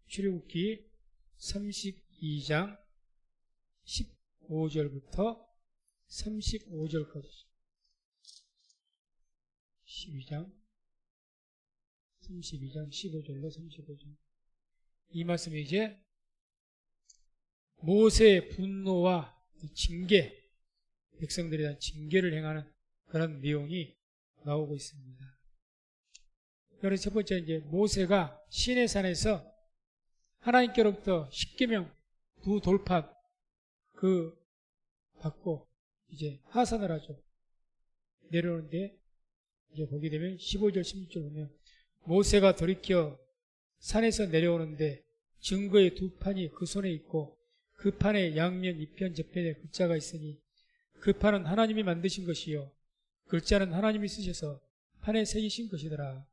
출애굽기 32장 15절부터 35절까지 12장 15절로 35절 이 말씀이 이제 모세의 분노와 징계, 백성들에 대한 징계를 행하는 그런 내용이 나오고 있습니다. 그래서 첫 번째 이제 모세가 시내산에서 하나님께로부터 십계명 두 돌판 받고 이제 하산을 하죠. 내려오는데 이제 보게 되면 15절 16절 보면 모세가 돌이켜 산에서 내려오는데 증거의 두 판이 그 손에 있고 그 판의 양면 이편 저편에 글자가 있으니 그 판은 하나님이 만드신 것이요 글자는 하나님이 쓰셔서 판에 새기신 것이더라.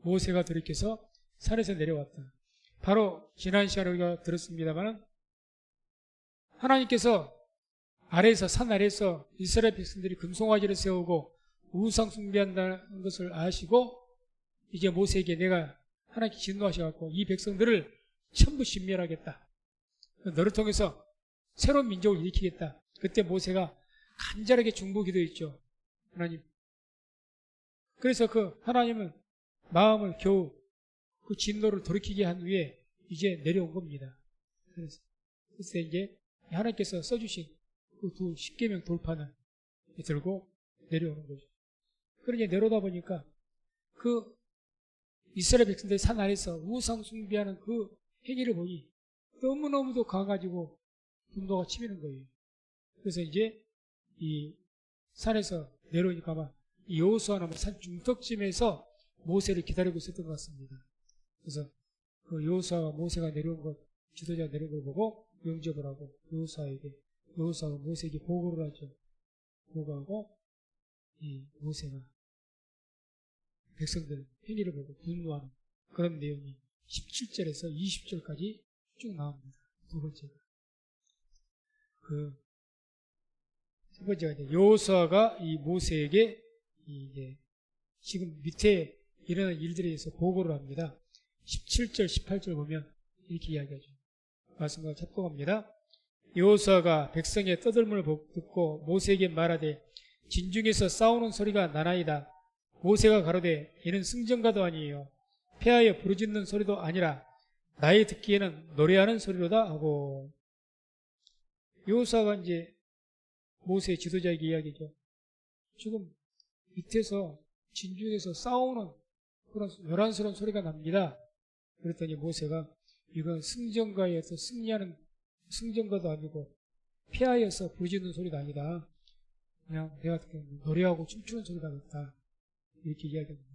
모세가 돌이켜서 산에서 내려왔다. 바로 지난 시간에 우리가 들었습니다만 하나님께서 산 아래에서 이스라엘 백성들이 금송아지를 세우고 우상 숭배한다는 것을 아시고 이제 모세에게 내가 하나님께 진노하셔갖고 이 백성들을 전부 진멸하겠다. 너를 통해서 새로운 민족을 일으키겠다. 그때 모세가 간절하게 중보 기도했죠. 하나님. 그래서 하나님은 마음을 겨우 그 진노를 돌이키게 한 후에 이제 내려온 겁니다. 그래서 이제 하나님께서 써주신 그 두 십계명 돌판을 들고 내려오는 거죠. 그러니 내려오다 보니까 그 이스라엘 백성들이 산 아래에서 우상 숭배하는 그 행위를 보니 너무너무도 가가지고 분노가 치미는 거예요. 그래서 이제 이 산에서 내려오니까 아마 여호수아는 산 중턱쯤에서 모세를 기다리고 있었던 것 같습니다. 그래서 그 여호수아와 모세가 내려온 것, 지도자가 내려온 걸 보고 영접을 하고 여호수아가 모세에게 보고를 하죠. 보고하고 이 모세가 백성들 행위를 보고 분노하는 그런 내용이 17절에서 20절까지 쭉 나옵니다. 두 번째가 세 번째가 이제 여호수아가 이 모세에게 이제 지금 밑에 일어난 일들에 대해서 보고를 합니다. 17절, 18절 보면 이렇게 이야기하죠. 말씀과 합독합니다. 여호수아가 백성의 떠들음을 듣고 모세에게 말하되 진중에서 싸우는 소리가 나나이다. 모세가 가로되 이는 승전가도 아니에요. 패하여 부르짖는 소리도 아니라 나의 듣기에는 노래하는 소리로다 하고 여호수아가 이제 모세의 지도자에게 이야기죠. 지금 밑에서 진중에서 싸우는 그런 요란스러운 소리가 납니다. 그랬더니 모세가 이건 승전가에서 승리하는 승전가도 아니고 패하여서 부르짖는 소리도 아니다. 그냥 내가 노래하고 춤추는 소리가 낫다. 이렇게 이야기합니다.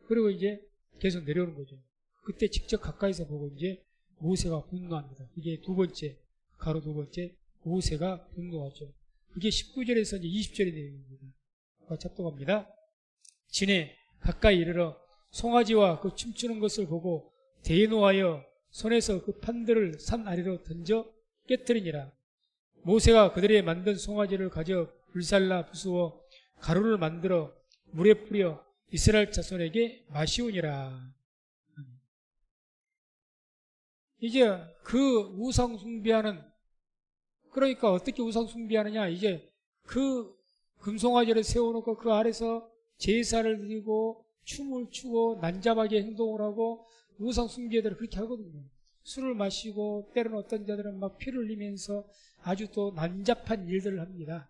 그리고 이제 계속 내려오는 거죠. 그때 직접 가까이서 보고 이제 모세가 분노합니다. 이게 가로 두 번째 모세가 분노하죠. 이게 19절에서 이제 20절의 내용입니다. 합독합니다. 진에 가까이 이르러 송아지와 그 춤추는 것을 보고 대노하여 손에서 그 판들을 산 아래로 던져 깨뜨리니라. 모세가 그들의 만든 송아지를 가져 불살라 부수어 가루를 만들어 물에 뿌려 이스라엘 자손에게 마시우니라. 이제 그 우상 숭배하는 그러니까 어떻게 우상 숭배하느냐 이제 그 금송아지를 세워놓고 그 아래서 제사를 드리고 춤을 추고 난잡하게 행동을 하고 우상 숭배들을 그렇게 하거든요. 술을 마시고 때로는 어떤 자들은 막 피를 흘리면서 아주 또 난잡한 일들을 합니다.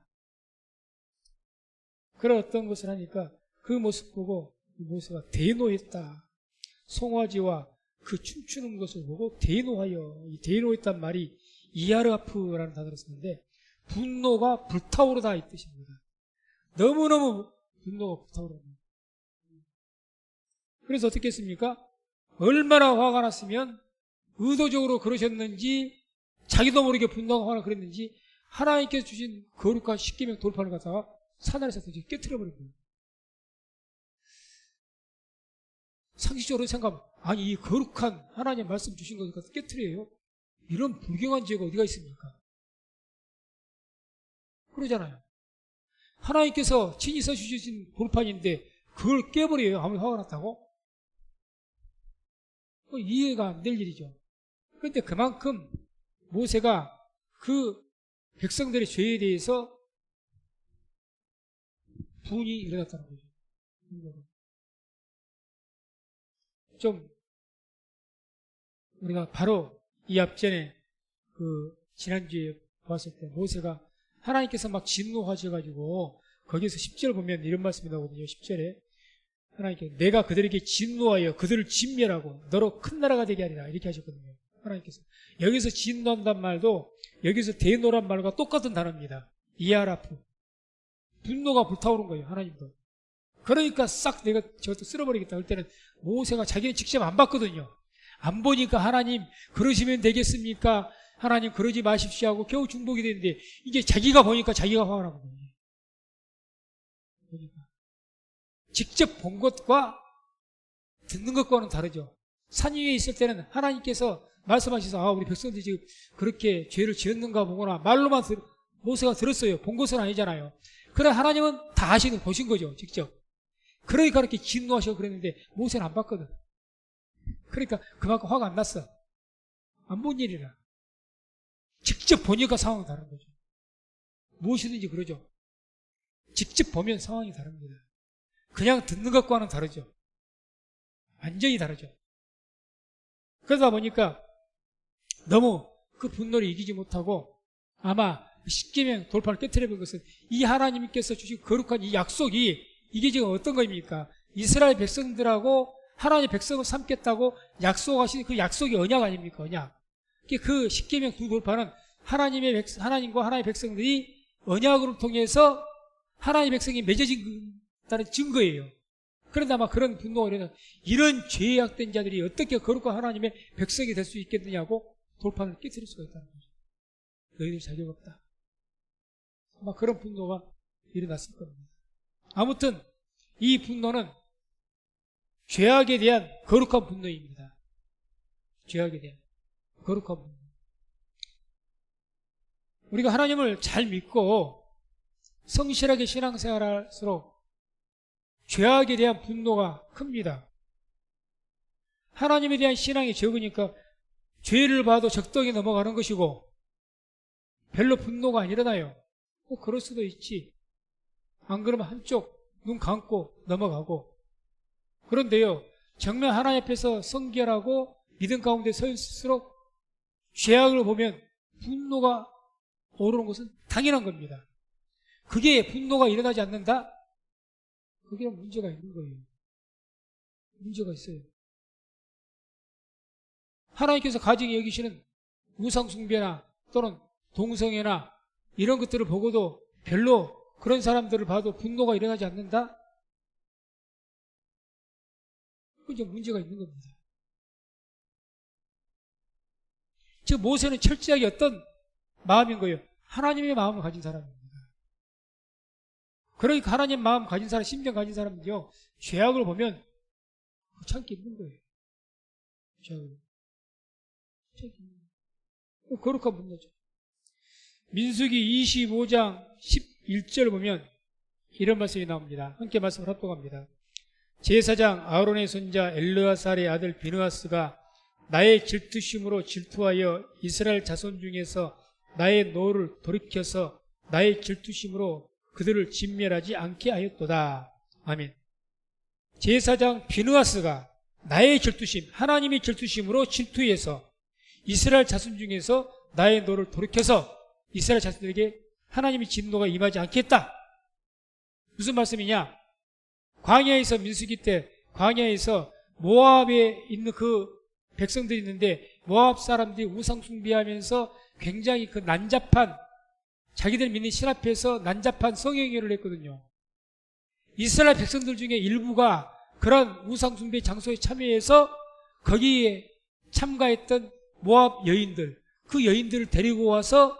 그런 어떤 것을 하니까 그 모습 보고 모세가 대노했다. 송아지와 그 춤추는 것을 보고 대노하여 이 대노했단 말이 이하르아프라는 단어를 쓰는데 분노가 불타오르다 이 뜻입니다. 너무너무 분노가 불타오릅니다. 그래서 어떻게 했습니까? 얼마나 화가 났으면 의도적으로 그러셨는지 자기도 모르게 분노가 화가 그랬는지 하나님께서 주신 거룩한 십계명 돌판을 갖다가 산아래서 깨트려버린 거예요. 상식적으로 생각하면 아니 이 거룩한 하나님 말씀 주신 것을 갖다 깨트려요? 이런 불경한 죄가 어디가 있습니까? 그러잖아요. 하나님께서 친히 써주신 돌판인데 그걸 깨버려요. 아무리 화가 났다고? 이해가 안 될 일이죠. 그런데 그만큼 모세가 그 백성들의 죄에 대해서 분이 일어났다는 거죠. 좀 우리가 바로 이 앞전에 지난주에 보았을 때 모세가 하나님께서 막 진노하셔가지고 거기서 10절 보면 이런 말씀이 나오거든요. 10절에 하나님께서 내가 그들에게 진노하여 그들을 진멸하고 너로 큰 나라가 되게 하리라 이렇게 하셨거든요. 하나님께서 여기서 진노한단 말도 여기서 대노란 말과 똑같은 단어입니다. 이아라프 분노가 불타오른 거예요. 하나님도. 그러니까 싹 내가 저것도 쓸어버리겠다 할 때는 모세가 자기는 직접 안 봤거든요. 안 보니까 하나님 그러시면 되겠습니까? 하나님 그러지 마십시오 하고 겨우 중복이 되는데 이게 자기가 보니까 자기가 화가 나는 거예요. 보니까. 직접 본 것과 듣는 것과는 다르죠. 산 위에 있을 때는 하나님께서 말씀하셔서 우리 백성들이 지금 그렇게 죄를 지었는가 보구나 말로만 모세가 들었어요. 본 것은 아니잖아요. 그러나 하나님은 다 보신 거죠. 직접. 그러니까 그렇게 진노하시고 그랬는데 모세는 안 봤거든. 그러니까 그만큼 화가 안 났어. 안 본 일이라. 직접 보니까 상황이 다른 거죠. 무엇이든지 그러죠. 직접 보면 상황이 다릅니다. 그냥 듣는 것과는 다르죠. 완전히 다르죠. 그러다 보니까 너무 그 분노를 이기지 못하고 아마 십계명 돌파를 깨트려본 것은 이 하나님께서 주신 거룩한 이 약속이 이게 지금 어떤 거입니까? 이스라엘 백성들하고 하나님의 백성을 삼겠다고 약속하신 그 약속이 언약 아닙니까? 언약. 그 십계명 두 돌파는 하나님과 하나님의 백성들이 언약을 통해서 하나님의 백성이 맺어진다는 증거예요. 그런데 아마 그런 분노가 일어나 이런 죄에 약된 자들이 어떻게 거룩한 하나님의 백성이 될 수 있겠느냐고 돌파를 깨트릴 수가 있다는 거죠. 너희들 자격 없다. 아마 그런 분노가 일어났을 겁니다. 아무튼 이 분노는 죄악에 대한 거룩한 분노입니다. 죄악에 대한 거룩한 분노. 우리가 하나님을 잘 믿고 성실하게 신앙생활할수록 죄악에 대한 분노가 큽니다. 하나님에 대한 신앙이 적으니까 죄를 봐도 적당히 넘어가는 것이고 별로 분노가 안 일어나요. 그럴 수도 있지. 안 그러면 한쪽 눈 감고 넘어가고. 그런데요, 정말 하나님 앞에서 성결하고 믿음 가운데 서 있을수록 죄악을 보면 분노가 오르는 것은 당연한 겁니다. 그게 분노가 일어나지 않는다? 그게 문제가 있는 거예요. 문제가 있어요. 하나님께서 가증히 여기시는 우상숭배나 또는 동성애나 이런 것들을 보고도 별로 그런 사람들을 봐도 분노가 일어나지 않는다? 그건 좀 문제가 있는 겁니다. 즉 모세는 철저하게 어떤 마음인 거예요? 하나님의 마음을 가진 사람입니다. 그러니까 하나님 마음 가진 사람, 심정 가진 사람은요, 죄악을 보면 참기 힘든 거예요. 죄악을. 참기 힘든 거예요. 거룩한 분노죠. 민수기 25장 11절 보면 이런 말씀이 나옵니다. 함께 말씀을 합독합니다. 제사장 아론의 손자 엘르아살의 아들 비느하스가 나의 질투심으로 질투하여 이스라엘 자손 중에서 나의 노를 돌이켜서 나의 질투심으로 그들을 진멸하지 않게 하였도다. 아멘. 제사장 비느하스가 나의 질투심, 하나님의 질투심으로 질투해서 이스라엘 자손 중에서 나의 노를 돌이켜서 이스라엘 자손들에게 하나님의 진노가 임하지 않겠다. 무슨 말씀이냐? 광야에서 민수기 때 광야에서 모압에 있는 그 백성들이 있는데 모압 사람들이 우상 숭배하면서 굉장히 그 난잡한 자기들 믿는 신 앞에서 난잡한 성행위를 했거든요. 이스라엘 백성들 중에 일부가 그런 우상 숭배 장소에 참여해서 거기에 참가했던 모압 여인들, 그 여인들을 데리고 와서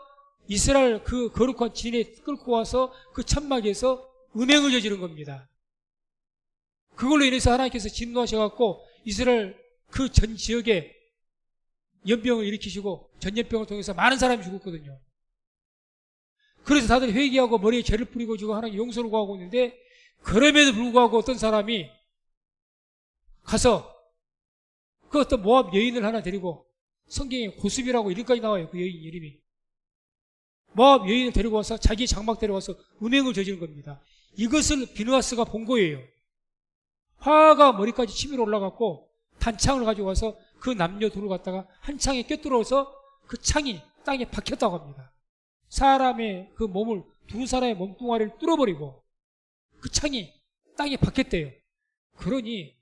이스라엘 그 거룩한 진에 끌고 와서 그 천막에서 음행을 저지른 겁니다. 그걸로 인해서 하나님께서 진노하셔갖고 이스라엘 그 전 지역에 연병을 일으키시고 전염병을 통해서 많은 사람이 죽었거든요. 그래서 다들 회개하고 머리에 죄를 뿌리고 지금 하나님 용서를 구하고 있는데 그럼에도 불구하고 어떤 사람이 가서 그 어떤 모압 여인을 하나 데리고, 성경에 고습이라고 이름까지 나와요. 그 여인 이름이. 모압 여인을 데리고 와서 자기 장막 데려와서 음행을 저지른 겁니다. 이것을 비느하스가 본 거예요. 화가 머리까지 치밀어 올라갔고 단창을 가지고 와서 그 남녀 둘을 갖다가 한 창에 꿰뚫어서 그 창이 땅에 박혔다고 합니다. 사람의 그 몸을, 두 사람의 몸뚱아리를 뚫어버리고 그 창이 땅에 박혔대요. 그러니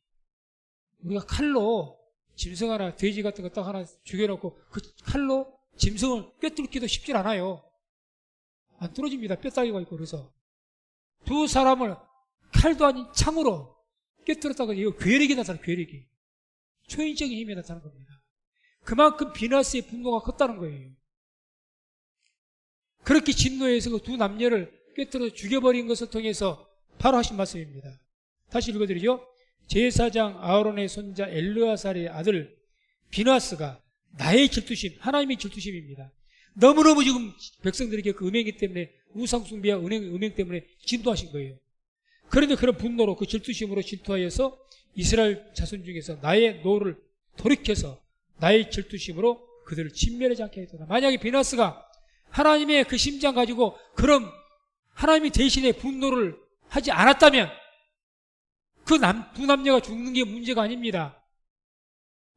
우리가 칼로 짐승 하나, 돼지 같은 거 딱 하나 죽여놓고 그 칼로 짐승을 꿰뚫기도 쉽지 않아요. 안 뚫어집니다. 뼈다귀가 있고. 그래서 두 사람을 칼도 아닌 창으로 꿰뚫었다고. 이거 괴력이 나타나요. 괴력이. 초인적인 힘이 나타나는 겁니다. 그만큼 비느하스의 분노가 컸다는 거예요. 그렇게 진노해서 그 두 남녀를 꿰뚫어 죽여버린 것을 통해서 바로 하신 말씀입니다. 다시 읽어드리죠. 제사장 아론의 손자 엘르아살의 아들 비느하스가 나의 질투심, 하나님의 질투심입니다. 너무너무 지금 백성들에게 그 음행이 때문에, 우상숭배와 음행 때문에 진도하신 거예요. 그런데 그런 분노로, 그 질투심으로 질투하여서 이스라엘 자손 중에서 나의 노를 돌이켜서 나의 질투심으로 그들을 진멸하지 않게 했다. 만약에 비느하스가 하나님의 그 심장 가지고 그런 하나님이 대신에 분노를 하지 않았다면 그 두 남녀가 죽는 게 문제가 아닙니다.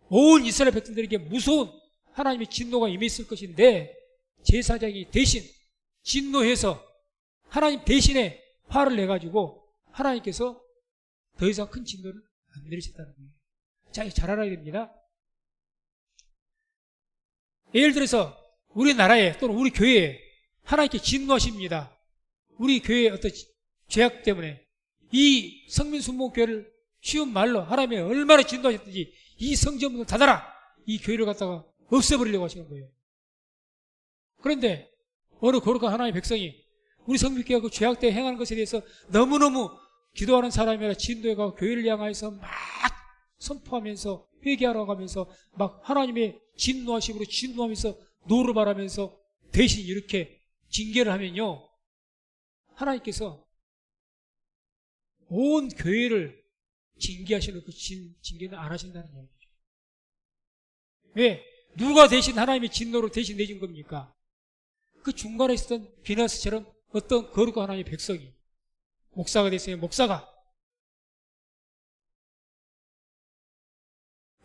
온 이스라엘 백성들에게 무서운 하나님의 진노가 임했을 것인데, 제사장이 대신 진노해서 하나님 대신에 화를 내가지고 하나님께서 더 이상 큰 진노를 안 내리셨다는 거예요. 자, 잘 알아야 됩니다. 예를 들어서 우리나라에 또는 우리 교회에 하나님께 진노하십니다. 우리 교회의 어떤 죄악 때문에 이 성민순복교회를 쉬운 말로 하나님이 얼마나 진노하셨든지 이 성전문을 닫아라, 이 교회를 갖다가 없애버리려고 하시는 거예요. 그런데 어느 거룩한 하나님의 백성이 우리 성민교회가 그 죄악 때 행하는 것에 대해서 너무너무 기도하는 사람이라 진도해가 교회를 향하여서 막 선포하면서 회개하라고 하면서 막 하나님의 진노하심으로 진노하면서 노를 바라면서 대신 이렇게 징계를 하면요, 하나님께서 온 교회를 징계하시는 그 징계는 안 하신다는 얘기죠. 왜? 누가 대신 하나님의 진노를 대신 내준 겁니까? 그 중간에 있었던 비느하스처럼 어떤 거룩한 하나님의 백성이, 목사가 됐으면 목사가,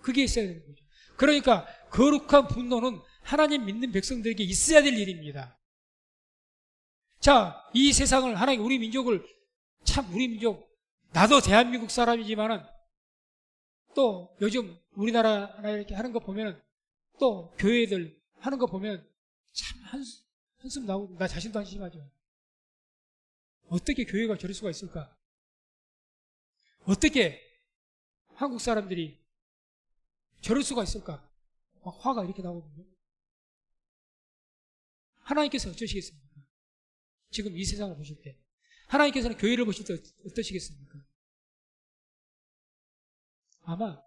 그게 있어야 되는 거죠. 그러니까 거룩한 분노는 하나님 믿는 백성들에게 있어야 될 일입니다. 자, 이 세상을, 하나님, 우리 민족을, 참 우리 민족, 나도 대한민국 사람이지만은 또 요즘 우리나라 이렇게 하는 거 보면은, 또 교회들 하는 거 보면 참 한숨 나오고, 나 자신도 한심하죠. 어떻게 교회가 저럴 수가 있을까? 어떻게 한국 사람들이 저럴 수가 있을까? 막 화가 이렇게 나오거든요. 하나님께서 어쩌시겠습니까? 지금 이 세상을 보실 때 하나님께서는 교회를 보실 때 어떠시겠습니까? 아마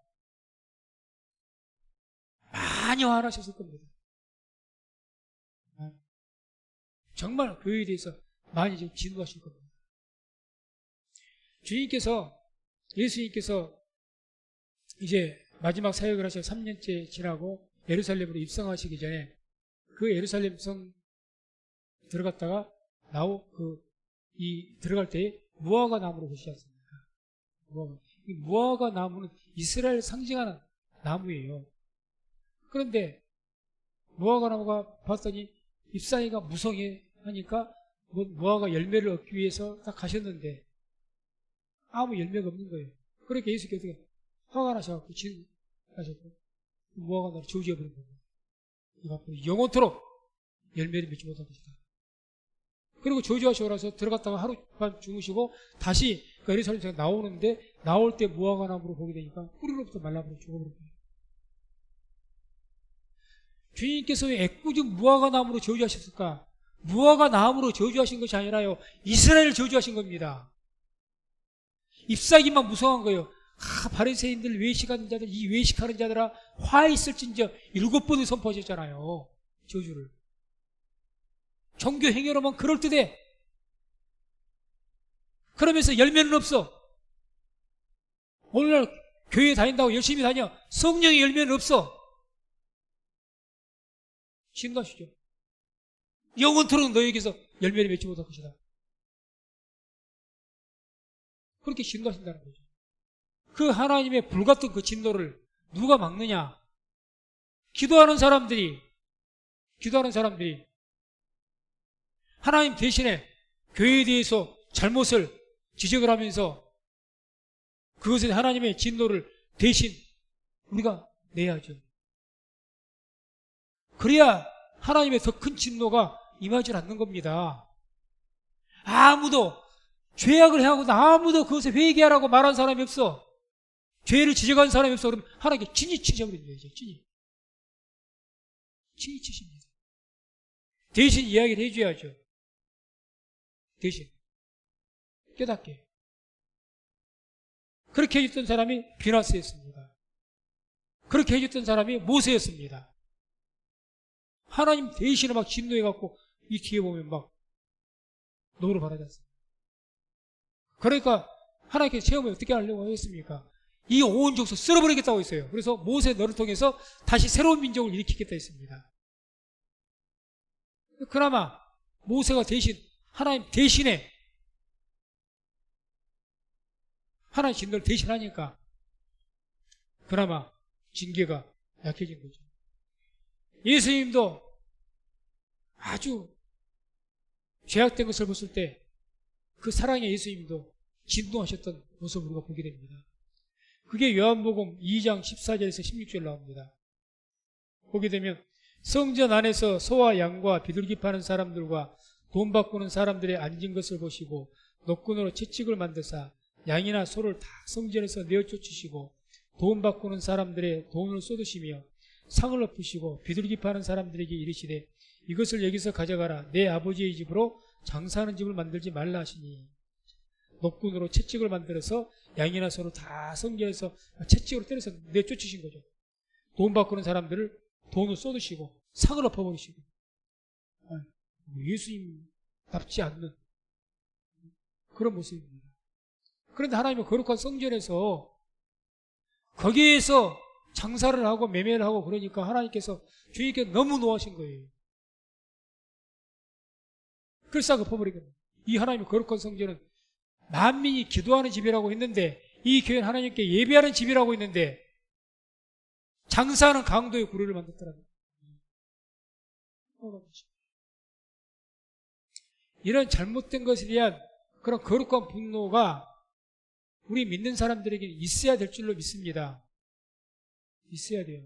많이 화나셨을 겁니다. 정말 교회에 대해서 많이 지금 진노하실 겁니다. 예수님께서 이제 마지막 사역을 하셔 3년째 지나고 예루살렘으로 입성하시기 전에 그 예루살렘 성 들어갔다가 들어갈 때 무화과 나무로 보시지 않습니까? 이 무화과 나무는 이스라엘 상징하는 나무예요. 그런데 무화과 나무가 봤더니 잎사귀가 무성하니까 무화과 열매를 얻기 위해서 딱 가셨는데 아무 열매가 없는 거예요. 그러니까 예수께서 화가 나셔갖고 진하셨고 무화과 나무를 저주해버린 거예요. 이거 앞으로 영원토록 열매를 맺지 못할 것이다. 그리고 저주하시고 나서 들어갔다가 하룻밤 주무시고 다시 그 예루살렘에서 나오는데, 나올 때 무화과 나무로 보게 되니까 뿌리로부터 말라버려 죽어버린 거예요. 주님께서 왜 애꿎은 무화과 나무로 저주하셨을까? 무화과 나무로 저주하신 것이 아니라요, 이스라엘을 저주하신 겁니다. 잎사귀만 무성한 거예요. 바리새인들, 외식하는 자들, 이 외식하는 자들아 화 있을진저 7번을 선포하셨잖아요. 저주를. 종교 행위로만 그럴듯해. 그러면서 열매는 없어. 오늘날 교회 다닌다고 열심히 다녀. 성령의 열매는 없어. 진노하시죠. 영원토록 너에게서 열매를 맺지 못할 것이다. 그렇게 진노하신다는 거죠. 그 하나님의 불같은 그 진노를 누가 막느냐? 기도하는 사람들이 하나님 대신에 교회에 대해서 잘못을 지적을 하면서 그것에 하나님의 진노를 대신 우리가 내야죠. 그래야 하나님의 더 큰 진노가 임하지 않는 겁니다. 아무도 죄악을 해하고도 아무도 그것에 회개하라고 말한 사람이 없어. 죄를 지적한 사람이 없어. 그러면 하나님께 진이 치셔버리는 거예요. 진이 치십니다. 대신 이야기를 해줘야죠. 대신 깨닫게. 그렇게 해줬던 사람이 비나스였습니다. 그렇게 해줬던 사람이 모세였습니다. 하나님 대신에 막 진노해갖고 이 뒤에 보면 막 노를 바라지 않습니다. 그러니까 하나님께서 체험을 어떻게 하려고 하셨습니까? 이 온 족속 쓸어버리겠다고 했어요. 그래서 모세 너를 통해서 다시 새로운 민족을 일으키겠다 했습니다. 그나마 모세가 대신 하나님 대신에 하나님 진노를 대신하니까 그나마 징계가 약해진 거죠. 예수님도 아주 죄악된 것을 봤을 때 그 사랑의 예수님도 진노하셨던 모습을 우리가 보게 됩니다. 그게 요한복음 2장 14절에서 16절 나옵니다. 보게 되면 성전 안에서 소와 양과 비둘기 파는 사람들과 돈 바꾸는 사람들의 앉은 것을 보시고 노끈으로 채찍을 만드사 양이나 소를 다 성전에서 내어 쫓으시고 돈 바꾸는 사람들의 돈을 쏟으시며 상을 엎으시고 비둘기 파는 사람들에게 이르시되 이것을 여기서 가져가라. 내 아버지의 집으로 장사하는 집을 만들지 말라 하시니 노끈으로 채찍을 만들어서 양이나 소를 다 성전에서 채찍으로 때려서 내쫓으신 거죠. 돈 바꾸는 사람들을 돈을 쏟으시고 상을 엎어버리시고 예수님답지 않는 그런 모습입니다. 그런데 하나님은 거룩한 성전에서 거기에서 장사를 하고 매매를 하고 그러니까 하나님께서 주님께 너무 노하신 거예요. 그래서 엎어버리거든요. 이 하나님의 거룩한 성전은 만민이 기도하는 집이라고 했는데 이 교회는 하나님께 예배하는 집이라고 했는데 장사하는 강도의 구례를 만들었더라고요. 이런 잘못된 것에 대한 그런 거룩한 분노가 우리 믿는 사람들에게 있어야 될 줄로 믿습니다. 있어야 돼요.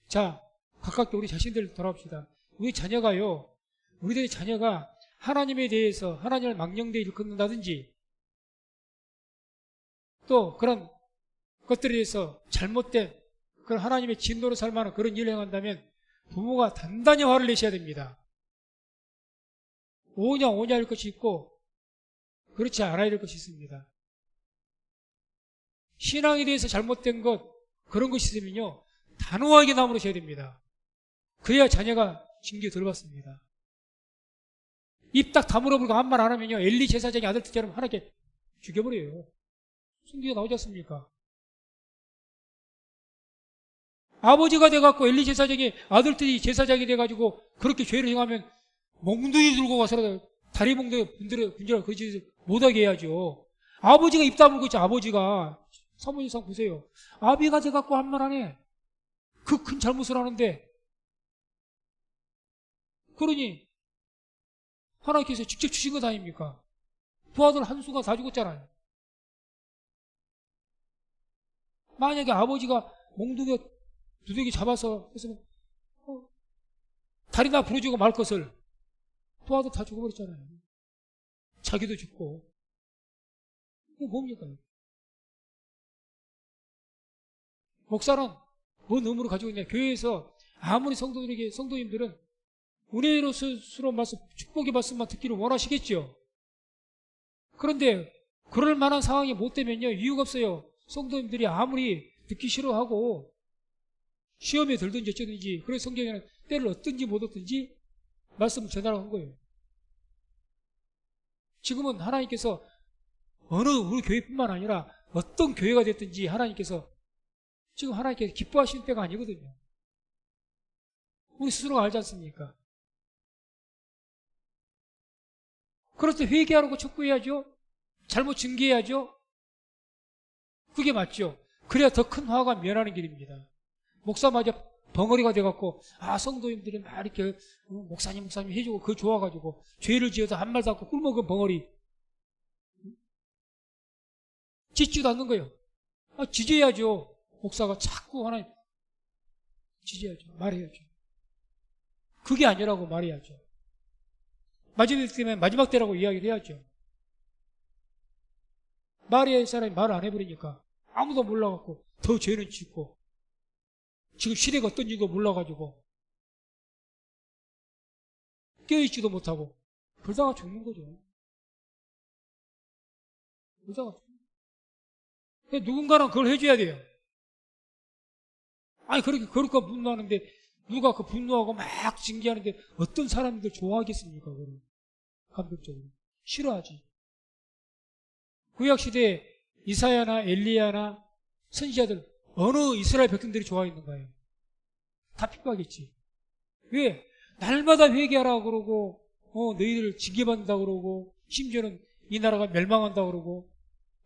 자, 가깝게 우리 자신들 돌아봅시다. 우리들의 자녀가 하나님에 대해서 하나님을 망령되이 일컫는다든지 또 그런 것들에 대해서 잘못된 그런 하나님의 진노로 살만한 그런 일을 행한다면 부모가 단단히 화를 내셔야 됩니다. 오냐 할 것이 있고 그렇지 않아야 될 것이 있습니다. 신앙에 대해서 잘못된 것 그런 것이 있으면요 단호하게 나무르셔야 됩니다. 그래야 자녀가 징계 덜 받습니다. 입 딱 다물어버리고 한 말 안 하면요 엘리 제사장의 아들들처럼 하나님께 죽여버려요. 순기가 나오지 않습니까? 아버지가 돼갖고 엘리 제사장의 아들들이 제사장이 돼가지고 그렇게 죄를 행하면 몽둥이 들고 가서 다리 몽둥이 분들어 그 짓을 못하게 해야죠. 아버지가 입 다물고 있죠. 아버지가 사모님상 보세요. 아비가 돼갖고 한 말 안 해. 그 큰 잘못을 하는데 그러니 하나님께서 직접 주신 것 아닙니까? 두 아들 한수가 다 죽었잖아요. 만약에 아버지가 몽둥이 두들기 잡아서 했으면 다리나 부러지고 말 것을 두 아들 다 죽어버렸잖아요. 자기도 죽고. 이게 뭡니까? 목사는 뭔 의무를 가지고 있냐? 교회에서 아무리 성도님들은 은혜로 스스로 말씀, 축복의 말씀만 듣기를 원하시겠죠. 그런데 그럴 만한 상황이 못 되면요 이유가 없어요. 성도님들이 아무리 듣기 싫어하고 시험에 들든지 어쩌든지 그래서 성경에는 때를 얻든지 못 얻든지 말씀을 전하라고 한 거예요. 지금은 하나님께서 어느 우리 교회뿐만 아니라 어떤 교회가 됐든지 하나님께서 지금 하나님께서 기뻐하시는 때가 아니거든요. 우리 스스로가 알지 않습니까? 그럴 때 회개하라고 촉구해야죠. 잘못 증개해야죠. 그게 맞죠. 그래야 더 큰 화가 면하는 길입니다. 목사마저 벙어리가 돼갖고 성도님들이 막 이렇게 목사님 해주고 그거 좋아가지고 죄를 지어서 한 말 닿고 꿀먹은 벙어리 짖지도 않는 거예요. 지져야죠. 목사가 자꾸 하나님 지져야죠. 말해야죠. 그게 아니라고 말해야죠. 마지막 때면 마지막 때라고 이야기를 해야죠. 말해야 할 사람이 말을 안 해버리니까 아무도 몰라갖고 더 죄는 짓고 지금 시대가 어떤지도 몰라가지고 깨어있지도 못하고 그러다가 죽는 거죠. 그러다가 누군가는 그걸 해줘야 돼요. 그렇게 그럴까 분노하는데 누가 그 분노하고 막 징계하는데 어떤 사람들 좋아하겠습니까? 그걸 감정적으로 싫어하지. 구약시대에 이사야나 엘리야나 선지자들 어느 이스라엘 백성들이 좋아했는가요? 다 핍박했지. 왜? 날마다 회개하라고 그러고 너희들 징계받는다고 그러고 심지어는 이 나라가 멸망한다고 그러고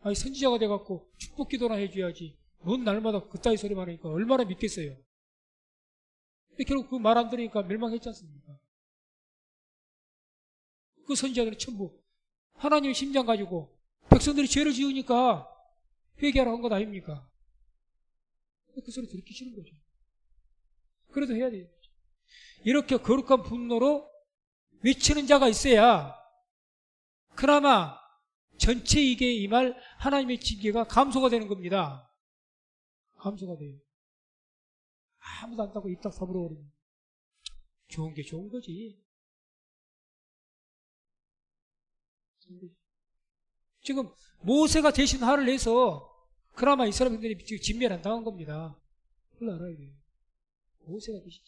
선지자가 돼갖고 축복기도나 해줘야지. 뭔 날마다 그따위 소리만 하니까 얼마나 믿겠어요. 근데 결국 그 말 안 들으니까 멸망했지 않습니까? 그 선지자들은 전부 하나님의 심장 가지고 백성들이 죄를 지으니까 회개하라고 한 것 아닙니까? 그 소리 듣기 싫은 거죠. 그래도 해야 돼요. 이렇게 거룩한 분노로 외치는 자가 있어야 그나마 전체 이게 임할 하나님의 징계가 감소가 되는 겁니다. 감소가 돼요. 아무도 안 따고 입 딱 다물어버리면 좋은 게 좋은 거지. 지금 모세가 대신 화를 내서 그나마 이스라엘 백성들이 지금 진멸 안 당한 겁니다. 그걸 알아야 돼요. 모세가 대신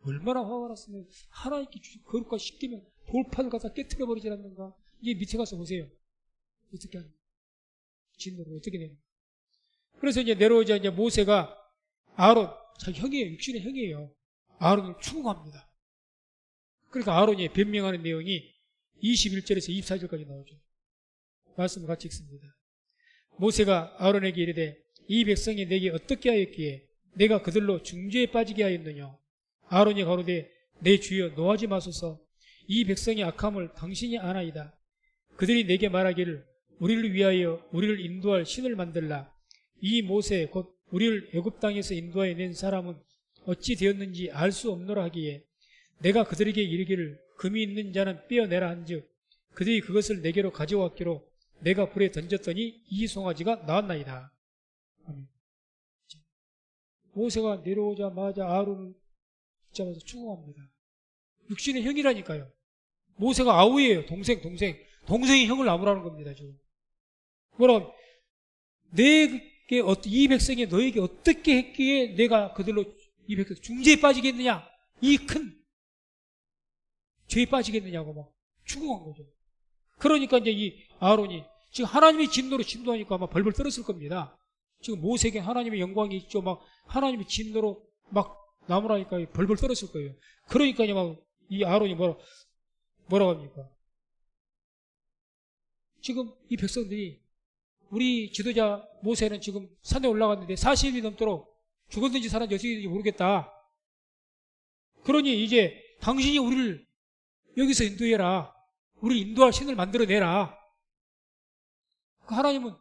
얼마나 화가 났으면 하나님께 주신 거룩과 십계명 돌판을 갖다 깨트려버리지 않는가. 이게 밑에 가서 보세요. 어떻게 하는 진노를 어떻게 내는. 그래서 이제 내려오자 이제 모세가 아론, 자기 형이에요. 육신의 형이에요. 아론을 추궁합니다. 그러니까 아론이 변명하는 내용이 21절에서 24절까지 나오죠. 말씀을 같이 읽습니다. 모세가 아론에게 이르되 이 백성이 내게 어떻게 하였기에 내가 그들로 중죄에 빠지게 하였느냐. 아론이 가로되 내 주여 노하지 마소서. 이 백성의 악함을 당신이 아나이다. 그들이 내게 말하기를 우리를 위하여 우리를 인도할 신을 만들라. 이 모세 곧 우리를 애굽 땅에서 인도하여 낸 사람은 어찌 되었는지 알 수 없노라 하기에 내가 그들에게 이르기를 금이 있는 자는 빼어내라 한즉 그들이 그것을 내게로 가져왔기로 내가 불에 던졌더니 이 송아지가 나왔나이다. 아멘. 모세가 내려오자마자 아론을 붙잡아서 추궁합니다. 육신의 형이라니까요. 모세가 아우예요. 동생이 형을 나무라는 겁니다. 지금 뭐라고? 이 백성이 너에게 어떻게 했기에 내가 그들로 이 백성 중죄에 빠지겠느냐? 이 큰 죄에 빠지겠느냐고 막 추궁한 거죠. 그러니까 이제 이 아론이 지금 하나님의 진노로 진노하니까 아마 벌벌 떨었을 겁니다. 지금 모세에게 하나님의 영광이 있죠. 막 하나님의 진노로 막 나무라니까 벌벌 떨었을 거예요. 그러니까 막 이 아론이 뭐라고 합니까? 지금 이 백성들이 우리 지도자 모세는 지금 산에 올라갔는데 40일이 넘도록 죽었는지 살았는지 어떻게 되는지 모르겠다. 그러니 이제 당신이 우리를 여기서 인도해라. 우리 인도할 신을 만들어내라. 하나님은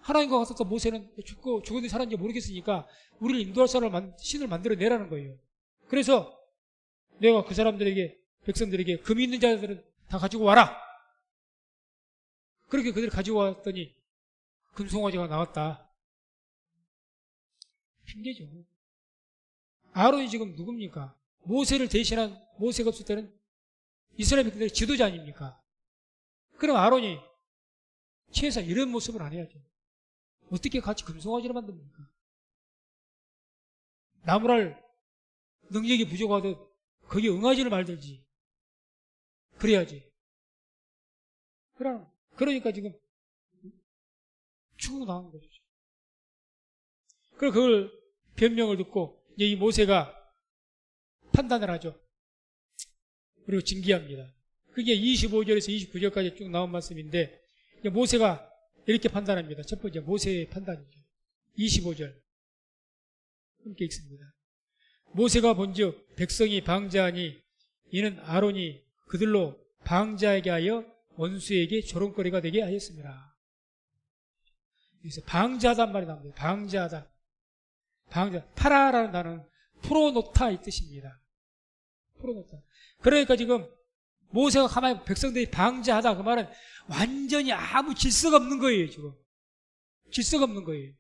하나님과 같았던 모세는 죽었는지 살았는지 모르겠으니까 우리를 인도할 신을 만들어내라는 거예요. 그래서 내가 그 사람들에게 백성들에게 금이 있는 자들은 다 가지고 와라. 그렇게 그들을 가지고 왔더니 금송아지가 나왔다. 핑계죠. 아론이 지금 누굽니까? 모세를 대신한 모세가 없을 때는 이스라엘 백성들의 지도자 아닙니까? 그럼 아론이 최소한 이런 모습을 안 해야죠. 어떻게 같이 금송아지를 만듭니까? 나무랄 능력이 부족하듯 거기에 응하지를 말든지 그래야지. 그러니까 지금 추궁당한 거죠. 그리고 그걸 변명을 듣고 이제 이 모세가 판단을 하죠. 그리고 징계합니다. 그게 25절에서 29절까지 쭉 나온 말씀인데 이제 모세가 이렇게 판단합니다. 첫 번째 모세의 판단이죠. 25절 함께 읽습니다. 모세가 본즉 백성이 방자하니 이는 아론이 그들로 방자하게 하여 원수에게 조롱거리가 되게 하였습니다. 여기서 방자하다는 말이 나옵니다. 방자하다. 파라라는 단어는 풀어놓다의 뜻입니다. 풀어놓다. 그러니까 지금 모세가 가만히 백성들이 방자하다 그 말은 완전히 아무 질서가 없는 거예요. 지금 질서가 없는 거예요.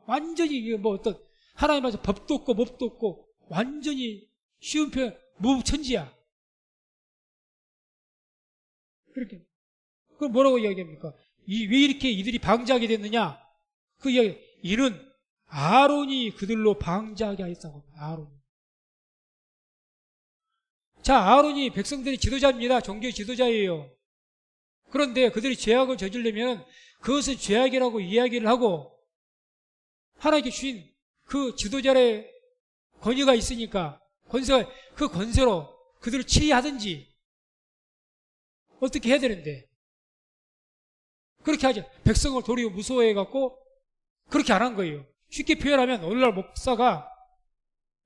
완전히 이게 뭐 어떤 하나님 앞에서 법도 없고 법도 없고 완전히 쉬운 표현 무천지야. 그렇게 그럼 뭐라고 이야기합니까? 왜 이렇게 이들이 방자하게 됐느냐? 그 이야기 이는 아론이 그들로 방자하게 하였다고 합니다. 아론. 자, 아론이 백성들의 지도자입니다. 종교 지도자예요. 그런데 그들이 죄악을 저지르면 그것은 죄악이라고 이야기를 하고 하나님께 주신 그 지도자의 권위가 있으니까 권세가 그 권세로 그들을 치리하든지 어떻게 해야 되는데 그렇게 하죠. 백성을 도리어 무서워해갖고 그렇게 안 한 거예요. 쉽게 표현하면 오늘날 목사가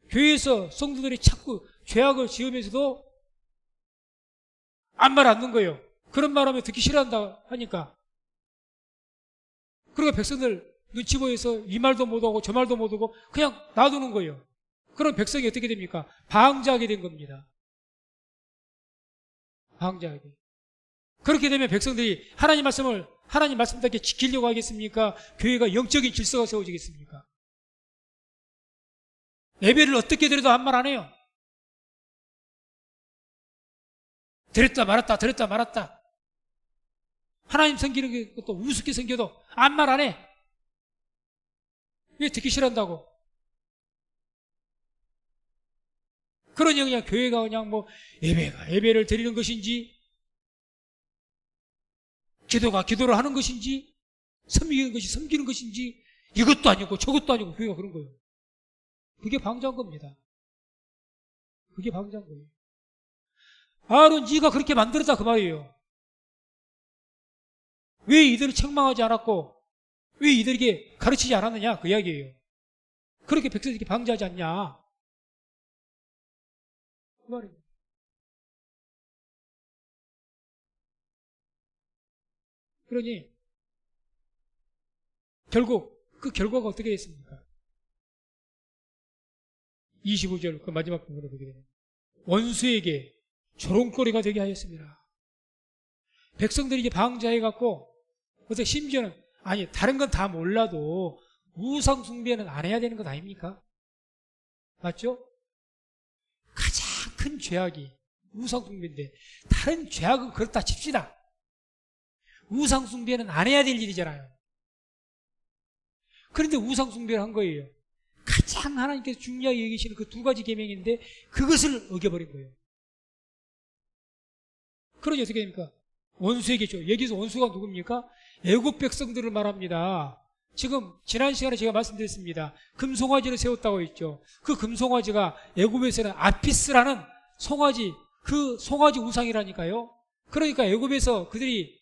교회에서 성도들이 자꾸 죄악을 지으면서도 아무 말 안 듣는 거예요. 그런 말 하면 듣기 싫어한다 하니까. 그리고 백성들 눈치 보여서 이 말도 못하고 저 말도 못하고 그냥 놔두는 거예요. 그럼 백성이 어떻게 됩니까? 방자하게 된 겁니다. 방자하게. 그렇게 되면 백성들이 하나님 말씀답게 지키려고 하겠습니까? 교회가 영적인 질서가 세워지겠습니까? 예배를 어떻게 드려도 한 말 안 해요. 드렸다 말았다 드렸다 말았다. 하나님 섬기는 것도 우습게 섬겨도 아무 말 안 해. 왜 듣기 싫어한다고? 그러니 그냥 교회가 그냥 뭐 예배를 드리는 것인지 기도가 기도를 하는 것인지 섬기는 것이 섬기는 것인지 이것도 아니고 저것도 아니고 교회가 그런 거예요. 그게 방자한 겁니다. 그게 방자한 거예요. 아론 네가 그렇게 만들었다 그 말이에요. 왜 이들을 책망하지 않았고 왜 이들에게 가르치지 않았느냐 그 이야기예요. 그렇게 백성들에게 방자하지 않냐 그 말이에요. 그러니 결국 그 결과가 어떻게 됐습니까? 25절 그 마지막 부분을 보게 되면 원수에게 조롱거리가 되게 하였습니다. 백성들이 이제 방자해갖고 어떻게 심지어는 아니 다른 건 다 몰라도 우상 숭배는 안 해야 되는 것 아닙니까? 맞죠? 가장 큰 죄악이 우상 숭배인데 다른 죄악은 그렇다 칩시다. 우상 숭배는 안 해야 될 일이잖아요. 그런데 우상 숭배를 한 거예요. 가장 하나님께서 중요하게 여기시는 그 두 가지 계명인데 그것을 어겨버린 거예요. 그러니 어떻게 됩니까? 원수에게 줘. 여기서 원수가 누굽니까? 애국 백성들을 말합니다. 지금 지난 시간에 제가 말씀드렸습니다. 금송아지를 세웠다고 했죠. 그 금송아지가 애국에서는 아피스라는 송아지, 그 송아지 우상이라니까요. 그러니까 애국에서 그들이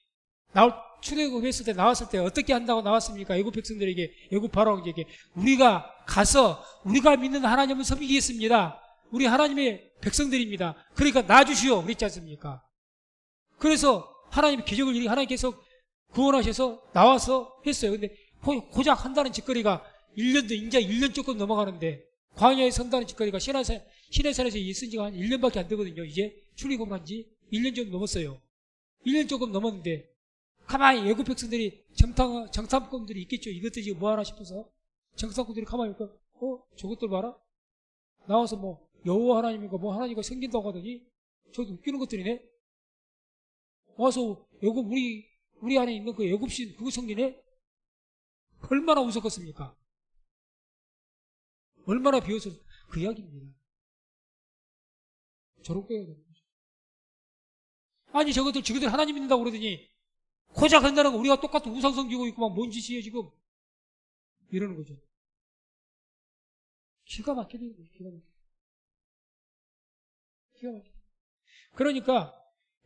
출애굽했을 때 나왔을 때 어떻게 한다고 나왔습니까? 애국 백성들에게, 애국 바로왕에게 우리가 가서 우리가 믿는 하나님을 섬기겠습니다. 우리 하나님의 백성들입니다. 그러니까 놔주시오 그랬지 않습니까? 그래서 하나님의 기적을 하나님께서 구원하셔서 나와서 했어요. 근데 고작 한다는 짓거리가 1년도 이제 1년 조금 넘어가는데 광야에 선다는 짓거리가 시내산에서 있은 지가 한 1년밖에 안 되거든요. 이제 출애굽한 지 1년 좀 넘었어요. 1년 조금 넘었는데 가만히 애국 백성들이 정탐꾼들이 있겠죠. 이것들이 지금 뭐하나 싶어서 정탐꾼들이 가만히 있고 저것들 봐라. 나와서 뭐 여호와 하나님인가 뭐 하나님과 생긴다고 하더니 저기 웃기는 것들이네. 와서 애국 우리 안에 있는 그 애국신 그거 섬기네. 얼마나 웃었겠습니까? 얼마나 비웃어. 그 이야기입니다. 저런 거예요. 아니 저것들 하나님 믿는다고 그러더니 고작 한다는 거 우리가 똑같은 우상 섬기고 있고 막 뭔 짓이에요 지금. 이러는 거죠. 기가 막히는 거예요. 기가 막히는. 기가 막히는. 그러니까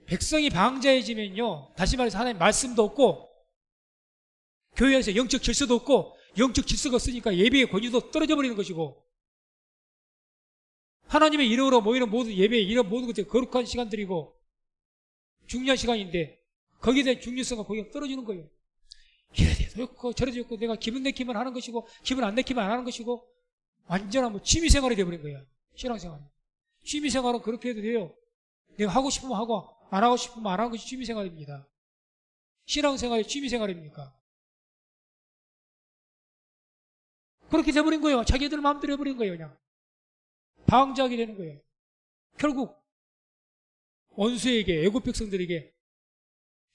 백성이 방자해지면요, 다시 말해서 하나님 말씀도 없고 교회에서 영적 질서도 없고 영적 질서가 없으니까 예배의 권위도 떨어져 버리는 것이고, 하나님의 이름으로 모이는 모든 예배, 이런 모든 것들이 거룩한 시간들이고 중요한 시간인데 거기에 대한 중요성과 거기가 떨어지는 거예요. 이래 돼도 좋고 저래 돼도 좋고 내가 기분 내키면 하는 것이고 기분 안 내키면 안 하는 것이고 완전한 뭐 취미생활이 돼버린 거야. 신앙생활이. 취미생활은 그렇게 해도 돼요. 내가 하고 싶으면 하고 안 하고 싶으면 안 하는 것이 취미생활입니다. 신앙생활이 취미생활입니까? 그렇게 돼버린 거예요. 자기들 마음대로 해버린 거예요. 그냥 방자하게 되는 거예요. 결국 원수에게, 애국 백성들에게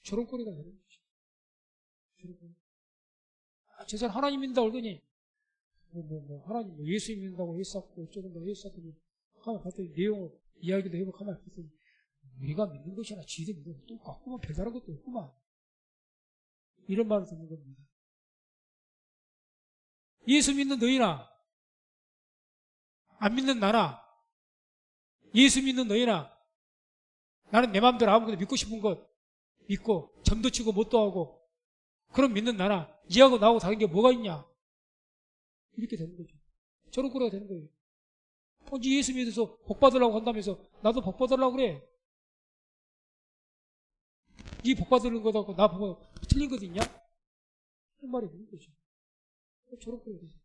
저런 꼴이가 되는 거죠. 저런 꼴. 저 사람 하나님 믿는다 그러더니 하나님 예수 믿는다고 했었고 어쩌고 했었더니 가만 봤더니 내용 이야기도 해보고 가만 봤더니 우리가 믿는 것이나 지들 믿는 것도 똑같구만, 별다른 것도 없구만, 이런 말을 듣는 겁니다. 예수 믿는 너희나 안 믿는 나나, 예수 믿는 너희나 나는 내 마음대로 아무거나 믿고 싶은 것 믿고 점도 치고 못도 하고 그럼 믿는 나나 니하고 나하고 다른 게 뭐가 있냐, 이렇게 되는 거죠. 저런 꼴이 되는 거예요. 니 예수 믿어서 복 받으려고 한다면서 나도 복 받으려고 그래. 니 복 받는 거다고 나 보고 틀린 것 있냐? 할 말이 없는 거죠. 저런 꼴이 되죠.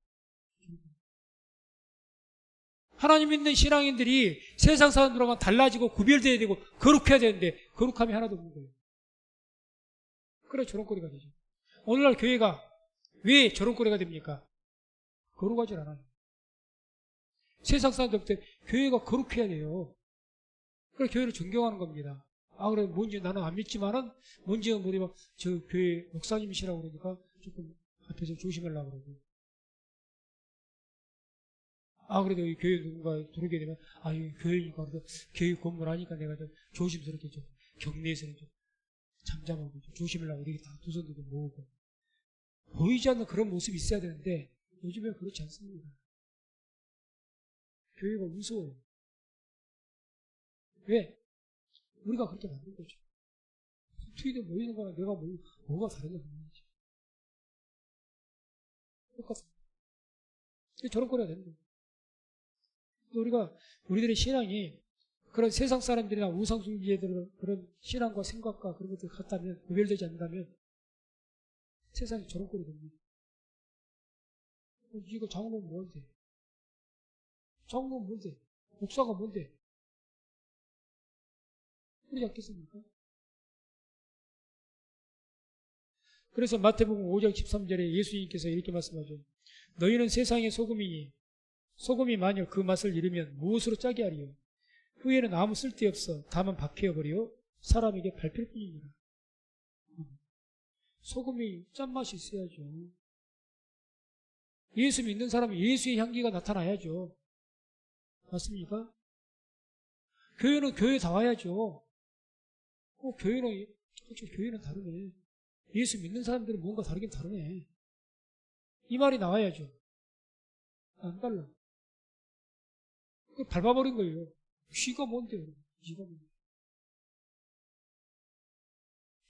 하나님 믿는 신앙인들이 세상 사람들하고는 달라지고 구별돼야 되고 거룩해야 되는데 거룩함이 하나도 없는 거예요. 그래 저런 꼴이가 되죠. 오늘날 교회가 왜 저런 꼴이가 됩니까? 거룩하지 않아요. 세상 사람들한테 교회가 거룩해야 돼요. 그래 교회를 존경하는 겁니다. 아 그래 뭔지 나는 안 믿지만은 뭔지는 모르지만 저 교회 목사님이시라고 그러니까 조금 앞에서 조심하려고 그러고, 아 그래도 이 교회 누군가 들어오게 되면 이 교회니까 그래도 교회 건물 하니까 내가 좀 조심스럽게 좀 격리해서는 좀 잠잠하고 좀 조심하려고 이렇게 다 두 손도 모으고 보이지 않는 그런 모습이 있어야 되는데 요즘에 그렇지 않습니다. 교회가 무서워요. 왜? 우리가 그렇게 만든 거죠. 투이도 모이는 거랑 내가 뭐가 다르냐 모르지. 똑같습니다. 저런 꼴이야 되는 거예요. 우리들의 신앙이 그런 세상 사람들이나 우상숭배들 그런 신앙과 생각과 그런 것들 같다면, 구별되지 않는다면 세상이 저런 꼴이 됩니다. 이거 장로는 뭔데? 장로는 뭔데? 목사가 뭔데? 그러지 않겠습니까? 그래서 마태복음 5장 13절에 예수님께서 이렇게 말씀하죠. 너희는 세상의 소금이니 소금이 만일 그 맛을 잃으면 무엇으로 짜게 하리요? 후에는 아무 쓸데없어 다만 박해어버려 사람에게 밟힐 뿐이니라. 소금이 짠맛이 있어야죠. 예수 믿는 사람은 예수의 향기가 나타나야죠. 맞습니까? 교회는 교회 다 와야죠. 교회는 다르네. 예수 믿는 사람들은 뭔가 다르긴 다르네. 이 말이 나와야죠. 안 달라. 밟아버린 거예요. 쥐가 뭔데요? 쥐가 뭔데?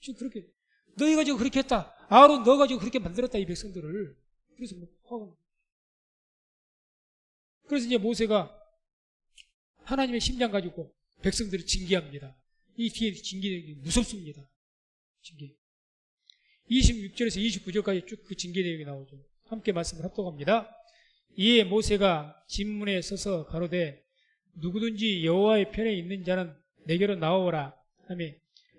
지금 그렇게 너희가 지금 그렇게 했다. 아론 너가 지금 그렇게 만들었다 이 백성들을. 그래서 그래서 이제 모세가 하나님의 심장 가지고 백성들을 징계합니다. 이 뒤에 징계 무섭습니다. 징계. 26절에서 29절까지 쭉 그 징계 내용이 나오죠. 함께 말씀을 합독합니다. 이에 모세가 진문에 서서 가로되 누구든지 여호와의 편에 있는 자는 내게로 나오라 하며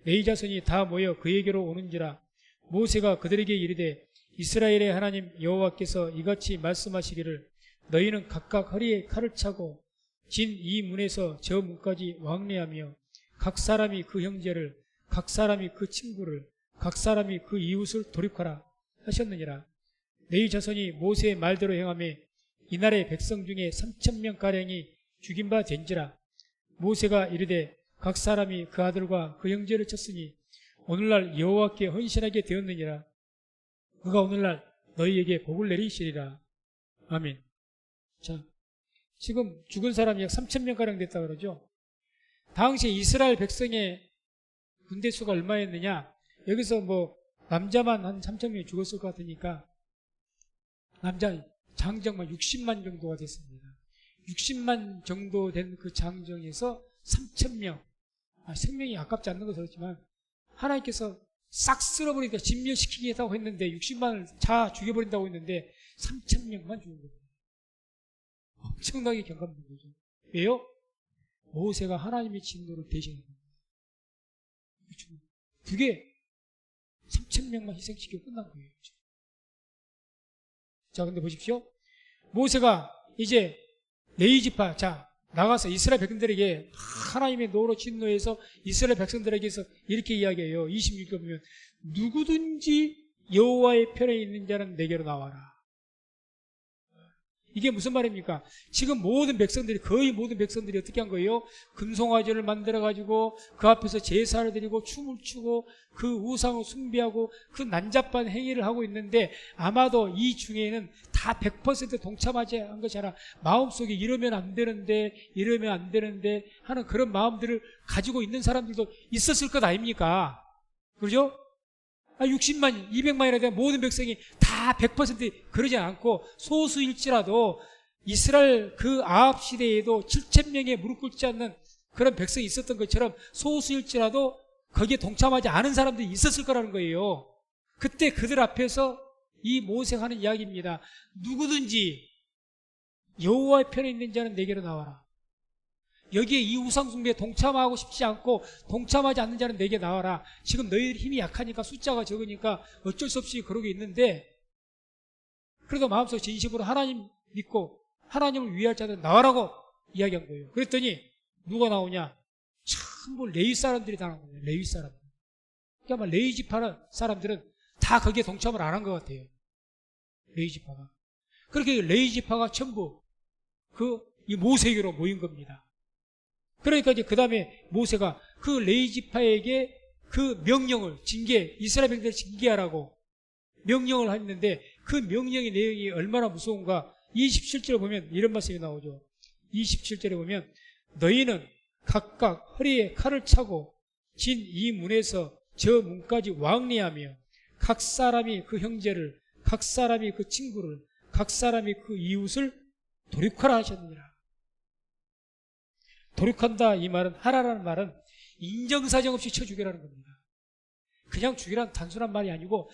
네 자손이 다 모여 그에게로 오는지라. 모세가 그들에게 이르되 이스라엘의 하나님 여호와께서 이같이 말씀하시기를 너희는 각각 허리에 칼을 차고 진 이 문에서 저 문까지 왕래하며 각 사람이 그 형제를 각 사람이 그 친구를 각 사람이 그 이웃을 돌입하라 하셨느니라. 네 자손이 모세의 말대로 행하며 이날의 백성 중에 3,000명가량이 죽인 바 된지라. 모세가 이르되 각 사람이 그 아들과 그 형제를 쳤으니 오늘날 여호와께 헌신하게 되었느니라. 그가 오늘날 너희에게 복을 내리시리라. 아멘. 자, 지금 죽은 사람이 약 3,000명가량 됐다 그러죠. 당시 이스라엘 백성의 군대 수가 얼마였느냐? 여기서 뭐 남자만 한 3,000명이 죽었을 것 같으니까 남자 장정만 60만 정도가 됐습니다. 60만 정도 된 그 장정에서 3,000명, 생명이 아깝지 않는 것은 그렇지만 하나님께서 싹 쓸어버리니까 진멸시키겠다고 했는데 60만을 다 죽여버린다고 했는데 3,000명만 죽은 겁니다. 엄청나게 경감된 거죠. 왜요? 모세가 하나님의 진노를 대신한 겁니다. 그게 3,000명만 희생시키고 끝난 거예요. 자, 근데 보십시오. 모세가 이제 레위지파, 자, 나가서 이스라엘 백성들에게 하나님의 노로 진노해서 이스라엘 백성들에게서 이렇게 이야기해요. 26절 보면 누구든지 여호와의 편에 있는 자는 내게로 나와라. 이게 무슨 말입니까? 지금 모든 백성들이, 거의 모든 백성들이 어떻게 한 거예요? 금송아지를 만들어가지고 그 앞에서 제사를 드리고 춤을 추고 그 우상을 숭배하고 그 난잡한 행위를 하고 있는데 아마도 이 중에는 다 100% 동참하지 않은 것이 아니라 마음속에 이러면 안 되는데 하는 그런 마음들을 가지고 있는 사람들도 있었을 것 아닙니까? 그렇죠? 60만, 200만이나 되는 모든 백성이 다 100% 그러지 않고 소수일지라도 이스라엘 그 아합 시대에도 7,000명에 무릎 꿇지 않는 그런 백성이 있었던 것처럼 소수일지라도 거기에 동참하지 않은 사람들이 있었을 거라는 거예요. 그때 그들 앞에서 이 모세가 하는 이야기입니다. 누구든지 여호와의 편에 있는 자는 내게로 나와라. 여기에 이 우상숭배에 동참하고 싶지 않고 동참하지 않는 자는 내게 나와라. 지금 너희들 힘이 약하니까 숫자가 적으니까 어쩔 수 없이 그러고 있는데 그래도 마음속 진심으로 하나님 믿고 하나님을 위할 자들 나와라고 이야기한 거예요. 그랬더니 누가 나오냐? 전부 레위 사람들이 다 나온 거예요. 레위 사람들. 그러니까 아마 레위 지파 사람들은 다 거기에 동참을 안 한 것 같아요. 레위 지파가. 그렇게 레위 지파가 전부 이 모세에게로 모인 겁니다. 그러니까 이제 그 다음에 모세가 그 레위 지파에게 그 명령을 이스라엘 백성들을 징계하라고 명령을 했는데 그 명령의 내용이 얼마나 무서운가. 27절에 보면 이런 말씀이 나오죠. 27절에 보면 너희는 각각 허리에 칼을 차고 진 이 문에서 저 문까지 왕래하며 각 사람이 그 형제를, 각 사람이 그 친구를, 각 사람이 그 이웃을 돌이켜라 하셨느니라. 돌이킨다 이 말은, 하라라는 말은 인정사정 없이 쳐 죽이라는 겁니다. 그냥 죽이라는 단순한 말이 아니고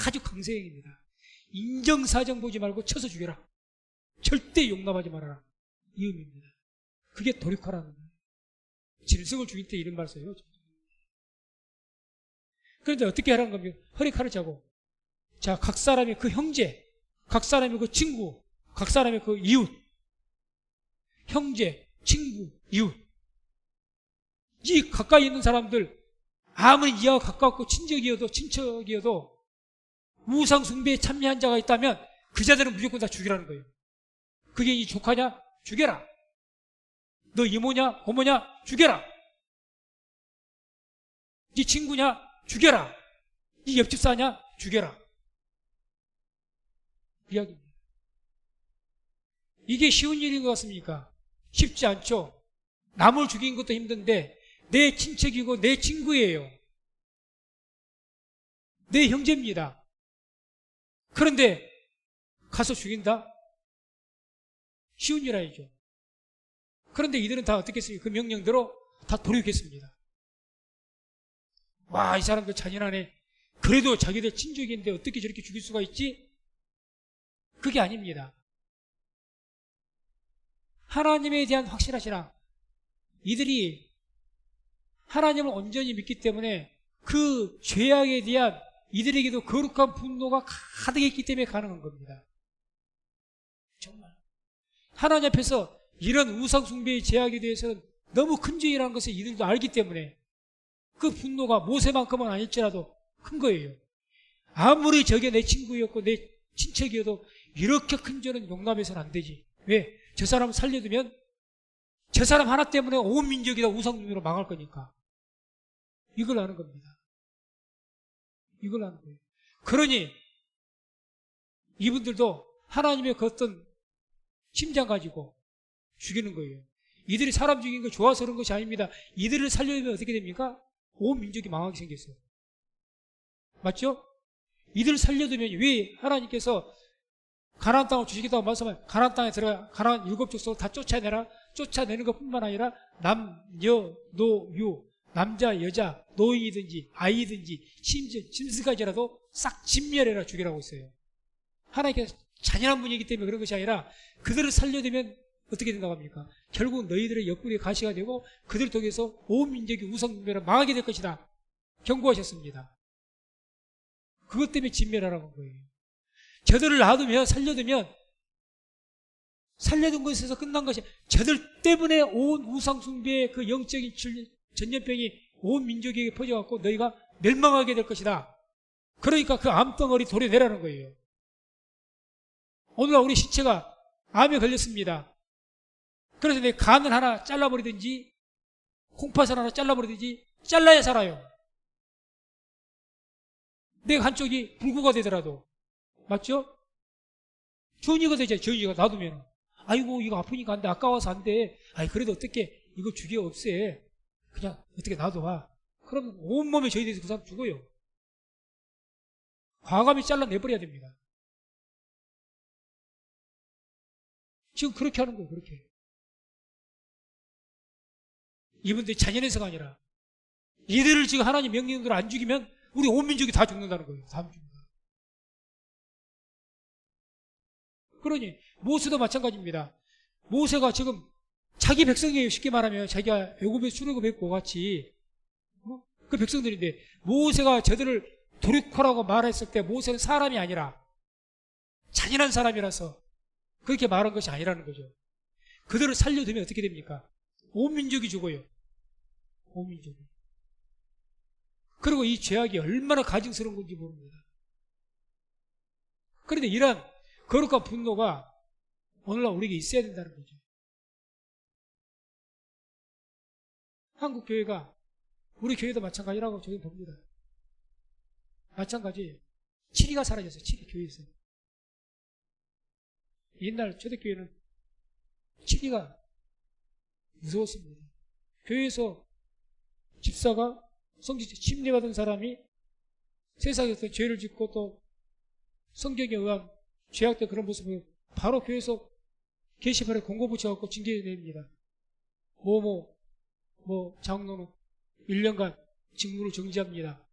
아주 강세형입니다. 인정사정 보지 말고 쳐서 죽여라. 절대 용납하지 말아라. 이 의미입니다. 그게 돌이켜라는 거예요. 짐승을 죽일 때 이런 말 써요. 그런데 어떻게 하라는 겁니까? 허리 칼을 차고, 자, 각 사람이 그 형제, 각 사람이 그 친구, 각 사람이 그 이웃, 형제, 친구, 이웃, 이 가까이 있는 사람들, 아무리 이하고 가깝고 친척이어도 우상 숭배에 참여한 자가 있다면 그 자들은 무조건 다 죽이라는 거예요. 그게 이 조카냐? 죽여라. 너 이모냐? 고모냐? 죽여라. 네 친구냐? 죽여라. 네 옆집 사냐? 죽여라. 이야기입니다. 이게 쉬운 일인 것 같습니까? 쉽지 않죠. 남을 죽인 것도 힘든데 내 친척이고 내 친구예요. 내 형제입니다. 그런데 가서 죽인다? 쉬운 일 아니죠. 그런데 이들은 다 어떻게 했습니까? 그 명령대로 다 돌이켰습니다. 와, 이 사람들 잔인하네. 그래도 자기들 친족인데 어떻게 저렇게 죽일 수가 있지? 그게 아닙니다. 하나님에 대한 확실한 신앙. 이들이 하나님을 온전히 믿기 때문에 그 죄악에 대한 이들에게도 거룩한 분노가 가득했기 때문에 가능한 겁니다. 정말. 하나님 앞에서 이런 우상숭배의 죄악에 대해서는 너무 큰 죄라는 것을 이들도 알기 때문에 그 분노가 모세만큼은 아닐지라도 큰 거예요. 아무리 저게 내 친구였고 내 친척이어도 이렇게 큰 죄는 용납해서는 안 되지. 왜? 저 사람을 살려두면 저 사람 하나 때문에 온 민족이 다 우상숭배로 망할 거니까. 이걸 아는 겁니다. 이걸 아는 거예요. 그러니 이분들도 하나님의 그 어떤 심장 가지고 죽이는 거예요. 이들이 사람 죽인 거 좋아서 그런 것이 아닙니다. 이들을 살려면 어떻게 됩니까? 온 민족이 망하게 생겼어요. 맞죠? 이들을 살려두면 왜 하나님께서 가나안 땅을 주시겠다고 말씀하면 가나안 땅에 들어가 가나안 7족속을 다 쫓아내라. 쫓아내는 것뿐만 아니라 남녀 노유 남자 여자 노인이든지 아이든지 심지어 짐승까지라도 싹 진멸해라 죽이라고 있어요. 하나님께서 잔인한 분이기 때문에 그런 것이 아니라 그들을 살려두면 어떻게 된다고 합니까? 결국 너희들의 옆구리에 가시가 되고 그들을 통해서 온 민족이 우상숭배로 망하게 될 것이다. 경고하셨습니다. 그것 때문에 진멸하라고 한 거예요. 저들을 놔두면 살려둔 것에서 끝난 것이 저들 때문에 온 우상숭배의 그 영적인 전염병이 온 민족에게 퍼져갖고 너희가 멸망하게 될 것이다. 그러니까 그 암덩어리 도려내라는 거예요. 오늘날 우리 신체가 암에 걸렸습니다. 그래서 내 간을 하나 잘라버리든지 콩팥을 하나 잘라버리든지 잘라야 살아요. 내 한쪽이 불구가 되더라도. 맞죠? 전이가 되죠. 전이가 놔두면. 아이고 이거 아프니까 안 돼. 아까워서 안 돼. 아이 그래도 어떻게 이거 죽여 없애. 그냥 어떻게 놔둬봐. 그러면 온몸에 저희 돼서 그 사람 죽어요. 과감히 잘라내버려야 됩니다. 지금 그렇게 하는 거예요. 그렇게. 이분들이 잔인해서가 아니라 이들을 지금 하나님 명령대로 안 죽이면 우리 온 민족이 다 죽는다는 거예요. 다 죽는다. 그러니 모세도 마찬가지입니다. 모세가 지금 자기 백성이에요. 쉽게 말하면 자기가 애굽에서 출애굽했고 같이 그 백성들인데 모세가 저들을 도륙하라고 말했을 때 모세는 사람이 아니라 잔인한 사람이라서 그렇게 말한 것이 아니라는 거죠. 그들을 살려두면 어떻게 됩니까? 온 민족이 죽어요. 온 민족이. 그리고 이 죄악이 얼마나 가증스러운 건지 모릅니다. 그런데 이러한 거룩한 분노가 오늘날 우리에게 있어야 된다는 거죠. 한국 교회가 우리 교회도 마찬가지라고 저는 봅니다. 마찬가지예요. 치리가 사라졌어요. 치리 교회에서. 옛날 초대교회는 치리가 무서웠습니다. 교회에서 집사가 성지 침례받은 사람이 세상에서 죄를 짓고 또 성경에 의한 죄악된 그런 모습을 바로 교회에서 게시판에 공고 붙여갖고 징계냅니다. 장로는 1년간 직무를 정지합니다.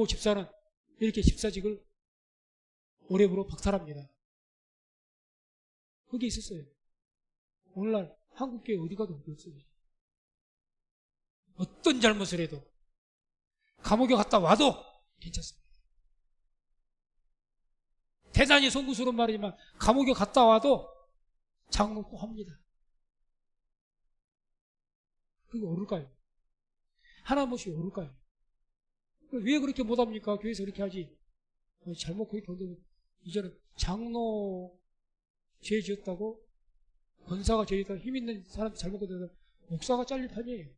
집사는 이렇게 집사직을 오래부로 박탈합니다. 그게 있었어요. 오늘날 한국교회 어디 가도 없어요. 어떤 잘못을 해도 감옥에 갔다 와도 괜찮습니다. 대단히 송구스러운 말이지만 감옥에 갔다 와도 장로 또 합니다. 그게 옳을까요? 하나님없이 옳을까요? 왜 그렇게 못합니까? 교회에서 그렇게 하지. 잘못 그렇게 본다면 이제는 장로 죄 지었다고 권사가 죄 지었다고 힘 있는 사람들 잘못 건드면 목사가 잘릴 판이에요.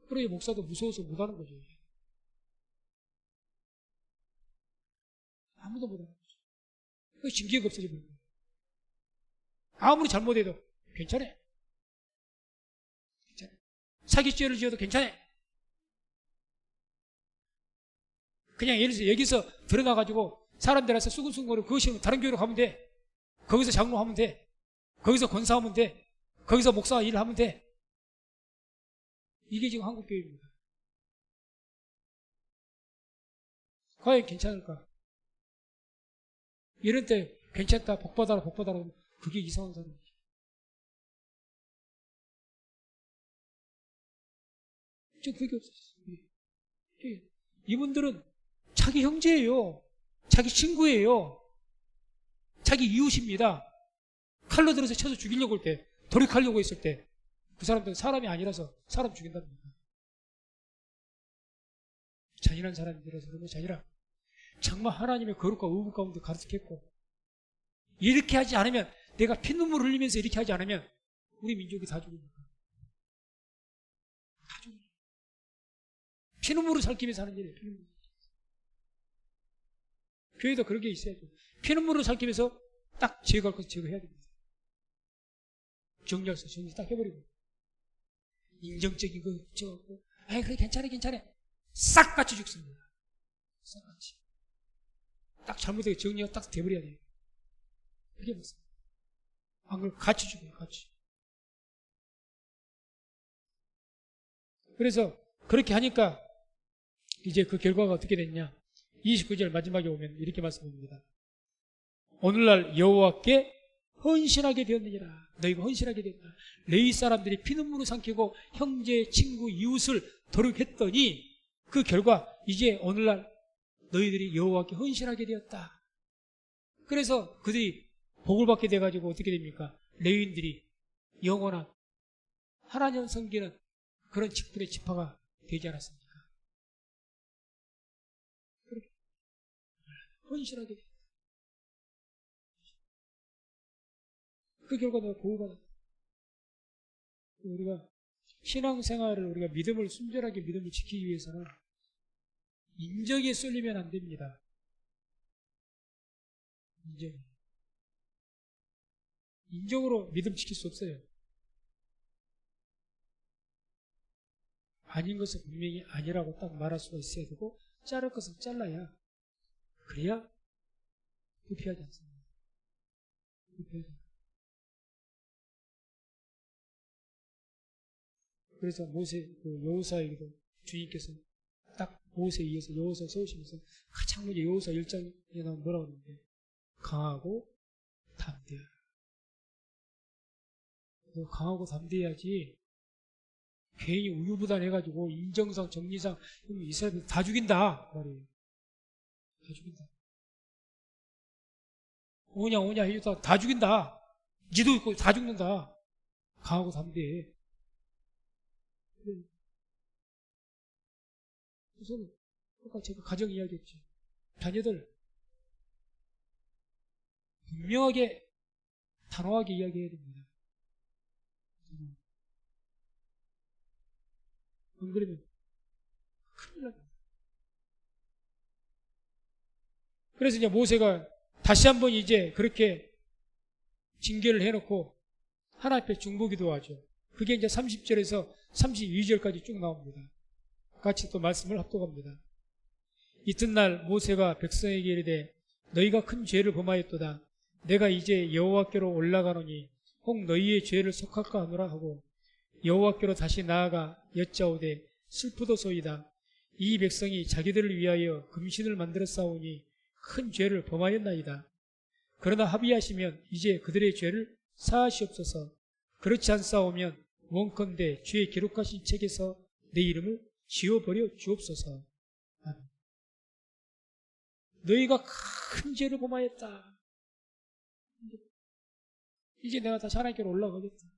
그러니 목사도 무서워서 못하는 거죠. 아무도 못하는 거죠. 그 징계가 없어지는 거예요. 아무리 잘못해도 괜찮아. 사기죄를 지어도 괜찮아. 그냥 예를 들어서 여기서 드러나가지고 사람들한테 수근수근거리고 그것이 다른 교회로 가면 돼. 거기서 장로하면 돼. 거기서 권사하면 돼. 거기서 목사 일을 하면 돼. 이게 지금 한국교회입니다. 과연 괜찮을까? 이런 때 괜찮다, 복받아라, 복받아라. 그게 이상한 사람이죠. 저 그게 없었어요. 이분들은 자기 형제예요. 자기 친구예요. 자기 이웃입니다. 칼로 들어서 쳐서 죽이려고 할 때, 돌이키려고 했을 때, 그 사람들은 사람이 아니라서 사람 죽인답니다. 잔인한 사람들이라서 그런 것이 아니라 정말 하나님의 거룩과 의무 가운데 가르쳤겠고, 이렇게 하지 않으면, 내가 피눈물 흘리면서 이렇게 하지 않으면 우리 민족이 다 죽습니다. 다 죽습니다. 피눈물을 살기면서 하는 일이에요. 피눈물. 교회도 그런 게 있어야죠. 피눈물을 삼키면서 딱 제거할 것을 제거해야 됩니다. 정리해서 정리 딱 해버리고. 인정적인 거 적었고, 아이, 그래, 괜찮아. 싹 같이 죽습니다. 싹 같이. 딱 잘못되게 정리가 딱 돼버려야 돼요. 그게 맞습니다. 안 그러면 같이 죽어요, 같이. 그래서 그렇게 하니까 이제 그 결과가 어떻게 됐냐. 29절 마지막에 오면 이렇게 말씀합니다. 오늘날 여호와께 헌신하게 되었느니라. 너희가 헌신하게 되었다. 레위 사람들이 피눈물을 삼키고 형제, 친구, 이웃을 도륙했더니 그 결과 이제 오늘날 너희들이 여호와께 헌신하게 되었다. 그래서 그들이 복을 받게 돼가지고 어떻게 됩니까? 레위인들이 영원한 하나님 섬기는 그런 직분의 지파가 되지 않았습니까? 그렇게 헌신하게 됐다. 그 결과 내가 복을 받았다. 우리가 신앙생활을 우리가 믿음을 순전하게 믿음을 지키기 위해서는 인정에 쏠리면 안 됩니다. 인정으로 믿음 지킬 수 없어요. 아닌 것은 분명히 아니라고 딱 말할 수가 있어야 되고, 자를 것은 잘라야, 그래야 부패하지 않습니다. 부패하지 않습니다. 그래서 모세, 여호사에게도 주님께서 딱 모세에 이어서 여호사 세우시면서 가장 먼저 여호사 1장에 나오면 뭐라고 하는데, 강하고 담대하라. 강하고 담대해야지 괜히 우유부단해가지고 인정상 정리상 이스라엘 다 죽인다 말이에요. 다 죽인다. 오냐 해주다 다 죽인다. 니도 있고 다 죽는다. 강하고 담대해. 우선 아까 제가 가정 이야기했죠. 자녀들 분명하게 단호하게 이야기해야 됩니다. 안 그러면 큰일 납니다. 그래서 이제 모세가 다시 한번 이제 그렇게 징계를 해놓고 하나님 앞에 중보기도 하죠. 그게 이제 30절에서 32절까지 쭉 나옵니다. 같이 또 말씀을 합독합니다. 이튿날 모세가 백성에게 이르되 너희가 큰 죄를 범하였도다. 내가 이제 여호와께로 올라가노니 혹 너희의 죄를 속할까 하노라 하고 여호와께로 다시 나아가 여짜오되 슬프도소이다. 이 백성이 자기들을 위하여 금신을 만들어 싸우니 큰 죄를 범하였나이다. 그러나 합의하시면 이제 그들의 죄를 사하시옵소서. 그렇지 않사오면 원컨대 주의 기록하신 책에서 내 이름을 지워버려 주옵소서. 너희가 큰 죄를 범하였다. 이제 내가 다시 하나님께로 올라가겠다.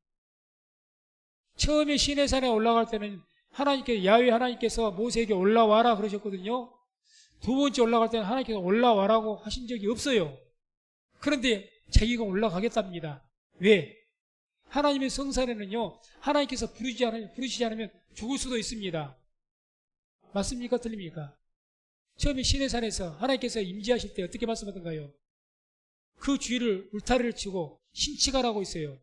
처음에 시내산에 올라갈 때는 야훼 하나님께서 모세에게 올라와라 그러셨거든요. 두 번째 올라갈 때는 하나님께서 올라와라고 하신 적이 없어요. 그런데 자기가 올라가겠답니다. 왜? 하나님의 성산에는요, 하나님께서 부르시지 않으면 죽을 수도 있습니다. 맞습니까? 틀립니까? 처음에 시내산에서 하나님께서 임재하실 때 어떻게 말씀하던가요? 그 주위를 울타리를 치고 신치가라고 있어요.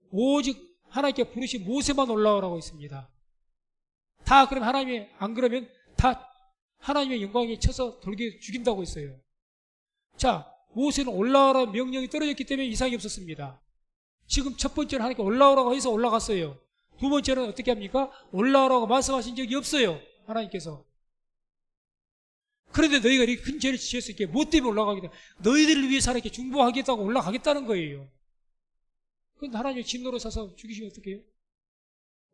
오직 하나님께 부르신 모세만 올라오라고 있습니다. 다 그럼 하나님이 안 그러면 다 하나님의 영광에 쳐서 돌게 죽인다고 했어요. 자, 모세는 올라오라는 명령이 떨어졌기 때문에 이상이 없었습니다. 지금 첫 번째는 하나님께 올라오라고 해서 올라갔어요. 두 번째는 어떻게 합니까? 올라오라고 말씀하신 적이 없어요. 하나님께서. 그런데 너희가 이렇게 큰 죄를 지었을 때 뭐 때문에 올라가겠다? 너희들을 위해서 하나님께 중보하겠다고 올라가겠다는 거예요. 그런데 하나님이 진노로 사서 죽이시면 어떡해요?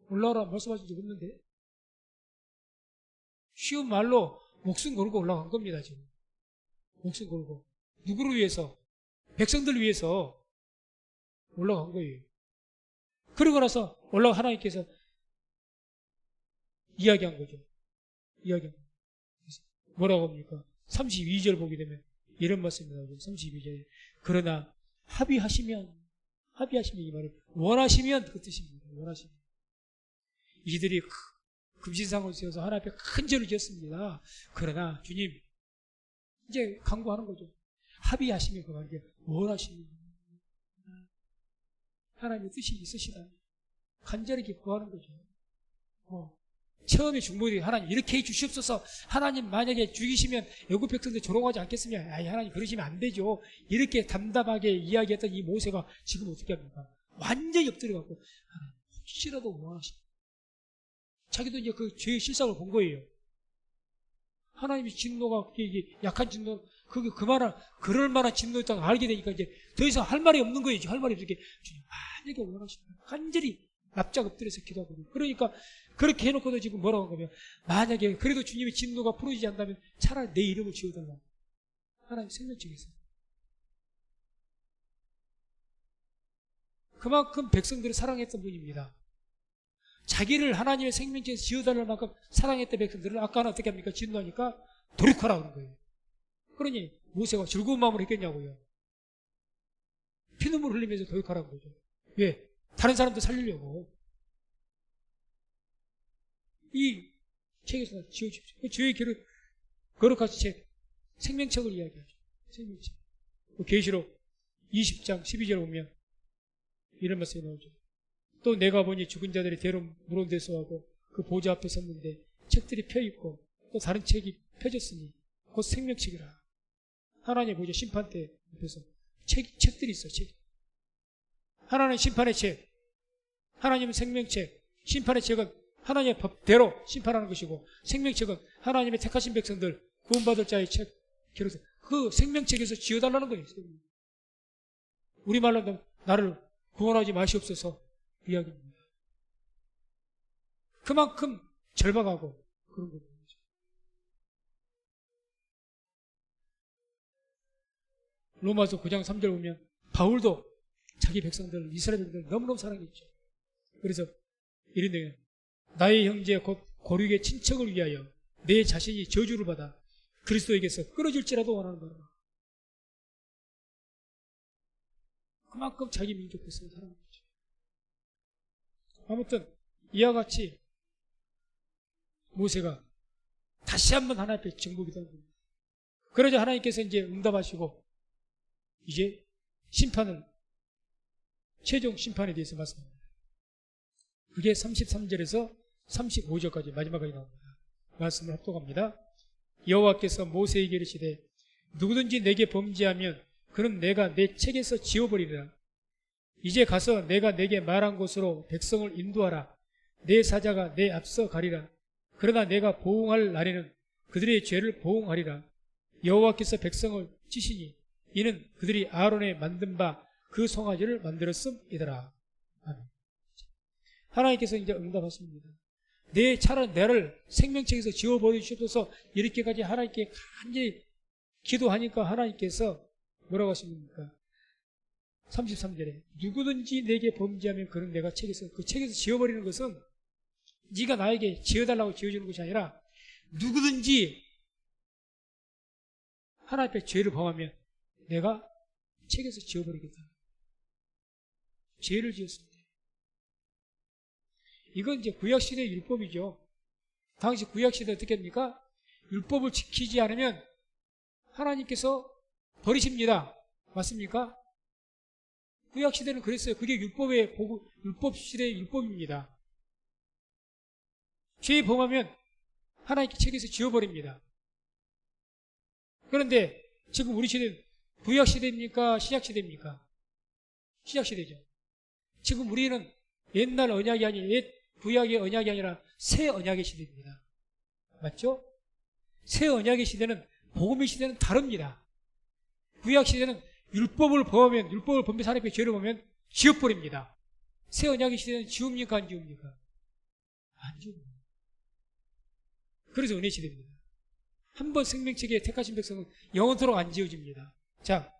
올라오라 말씀하신 적 없는데? 쉬운 말로 목숨 걸고 올라간 겁니다, 지금. 목숨 걸고. 누구를 위해서? 백성들 위해서 올라간 거예요. 그러고 나서 하나님께서 이야기한 거죠. 이야기한 거죠. 뭐라고 합니까? 32절 보게 되면 이런 말씀이 나오죠. 32절에. 그러나 합의하시면 이 말은 원하시면 그 뜻입니다. 원하시면. 이들이 금신상을 세워서 하나님 앞에 큰 죄를 지었습니다. 그러나 주님, 이제 강구하는 거죠. 합의하시면 그만 이제 원하시면 하나님의 뜻이 있으시다. 간절히 구하는 거죠. 처음에 중보들이 하나님 이렇게 해 주시옵소서. 하나님 만약에 죽이시면 애굽 백성들 조롱하지 않겠으면 아이 하나님 그러시면 안 되죠. 이렇게 담담하게 이야기했던 이 모세가 지금 어떻게 합니까? 완전히 엎드려갖고 하나님 혹시라도 원하시면 자기도 이제 그 죄의 실상을 본 거예요. 하나님의 진노가 이게 약한 진노 그게 그럴 만한 진노였다는 걸 알게 되니까 이제 더 이상 할 말이 없는 거예요. 할 말이 없게 주님 만약에 원하시면 간절히 납작 엎드려서 기도하고 그러니까 그렇게 해놓고도 지금 뭐라고 한 거면 만약에 그래도 주님의 진노가 풀어지지 않다면 차라리 내 이름을 지어달라. 하나님 생명책에서 그만큼 백성들을 사랑했던 분입니다. 자기를 하나님의 생명책에서 지어달라는 만큼 사랑했던 백성들을 아까는 어떻게 합니까? 진노하니까 돌이켜라 그런 거예요. 그러니 모세가 즐거운 마음으로 했겠냐고요. 피눈물 흘리면서 돌이켜라는 거죠. 왜? 다른 사람도 살리려고. 이 책에서 지어주십시오. 주의 길을 거룩하신 책, 생명책을 이야기하죠. 생명책. 계시록 20장 12절에 보면 이런 말씀이 나오죠. 또 내가 보니 죽은 자들이 대로 물은 데서 하고 그 보좌 앞에 섰는데 책들이 펴있고 또 다른 책이 펴졌으니 곧 생명책이라. 하나님의 보좌 심판대 앞에서 책들이 있어요. 책. 하나님은 심판의 책, 하나님은 생명책. 심판의 책은 하나님의 법대로 심판하는 것이고 생명책은 하나님의 택하신 백성들 구원받을 자의 책 기록해서 그 생명책에서 지어달라는 거예요. 우리말로 나를 구원하지 마시옵소서 이야기입니다. 그만큼 절박하고 그런 거죠. 로마서 9장 3절 보면 바울도 자기 백성들 이스라엘 백성들 너무너무 사랑했죠. 그래서 이런 내용 나의 형제 곧 고륙의 친척을 위하여 내 자신이 저주를 받아 그리스도에게서 끊어질지라도 원하는 거예요. 그만큼 자기 민족 백성을 사랑한 거죠. 아무튼 이와 같이 모세가 다시 한번 하나님 앞에 정복이 된 겁니다. 그러자 하나님께서 이제 응답하시고 이제 심판을 최종 심판에 대해서 말씀합니다. 그게 33절에서 35절까지 마지막까지 나옵니다. 말씀을 합독합니다. 여호와께서 모세에게 이르시되 누구든지 내게 범죄하면 그는 내가 내 책에서 지워버리리라. 이제 가서 내가 내게 말한 곳으로 백성을 인도하라. 내 사자가 내 앞서 가리라. 그러나 내가 보응할 날에는 그들의 죄를 보응하리라. 여호와께서 백성을 치시니 이는 그들이 아론의 만든 바 그 송아지를 만들었음이더라. 아멘. 하나님께서 이제 응답하십니다. 차라리 나를 생명책에서 지워버려 주셔서 이렇게까지 하나님께 간절히 기도하니까 하나님께서 뭐라고 하십니까? 33절에 누구든지 내게 범죄하면 그는 내가 그 책에서 지워버리는 것은 네가 나에게 지어달라고 지어주는 것이 아니라 누구든지 하나님 앞에 죄를 범하면 내가 책에서 지워버리겠다. 죄를 지었습니다. 이건 이제 구약시대의 율법이죠. 당시 구약시대 어떻게 합니까? 율법을 지키지 않으면 하나님께서 버리십니다. 맞습니까? 구약시대는 그랬어요. 그게 율법시대의 율법입니다. 죄에 범하면 하나님께 책에서 지워버립니다. 그런데 지금 우리 시대는 구약시대입니까? 신약시대입니까? 신약시대죠. 지금 우리는 옛날 언약이 아닌 옛 구약의 언약이 아니라 새 언약의 시대입니다. 맞죠? 새 언약의 시대는 복음의 시대는 다릅니다. 구약 시대는 율법을 범해서 하나님께 죄를 보면 지워버립니다. 새 언약의 시대는 지웁니까? 안 지웁니까? 안 지웁니다. 그래서 은혜 시대입니다. 한번 생명책에 택하신 백성은 영원토록 안 지워집니다. 자,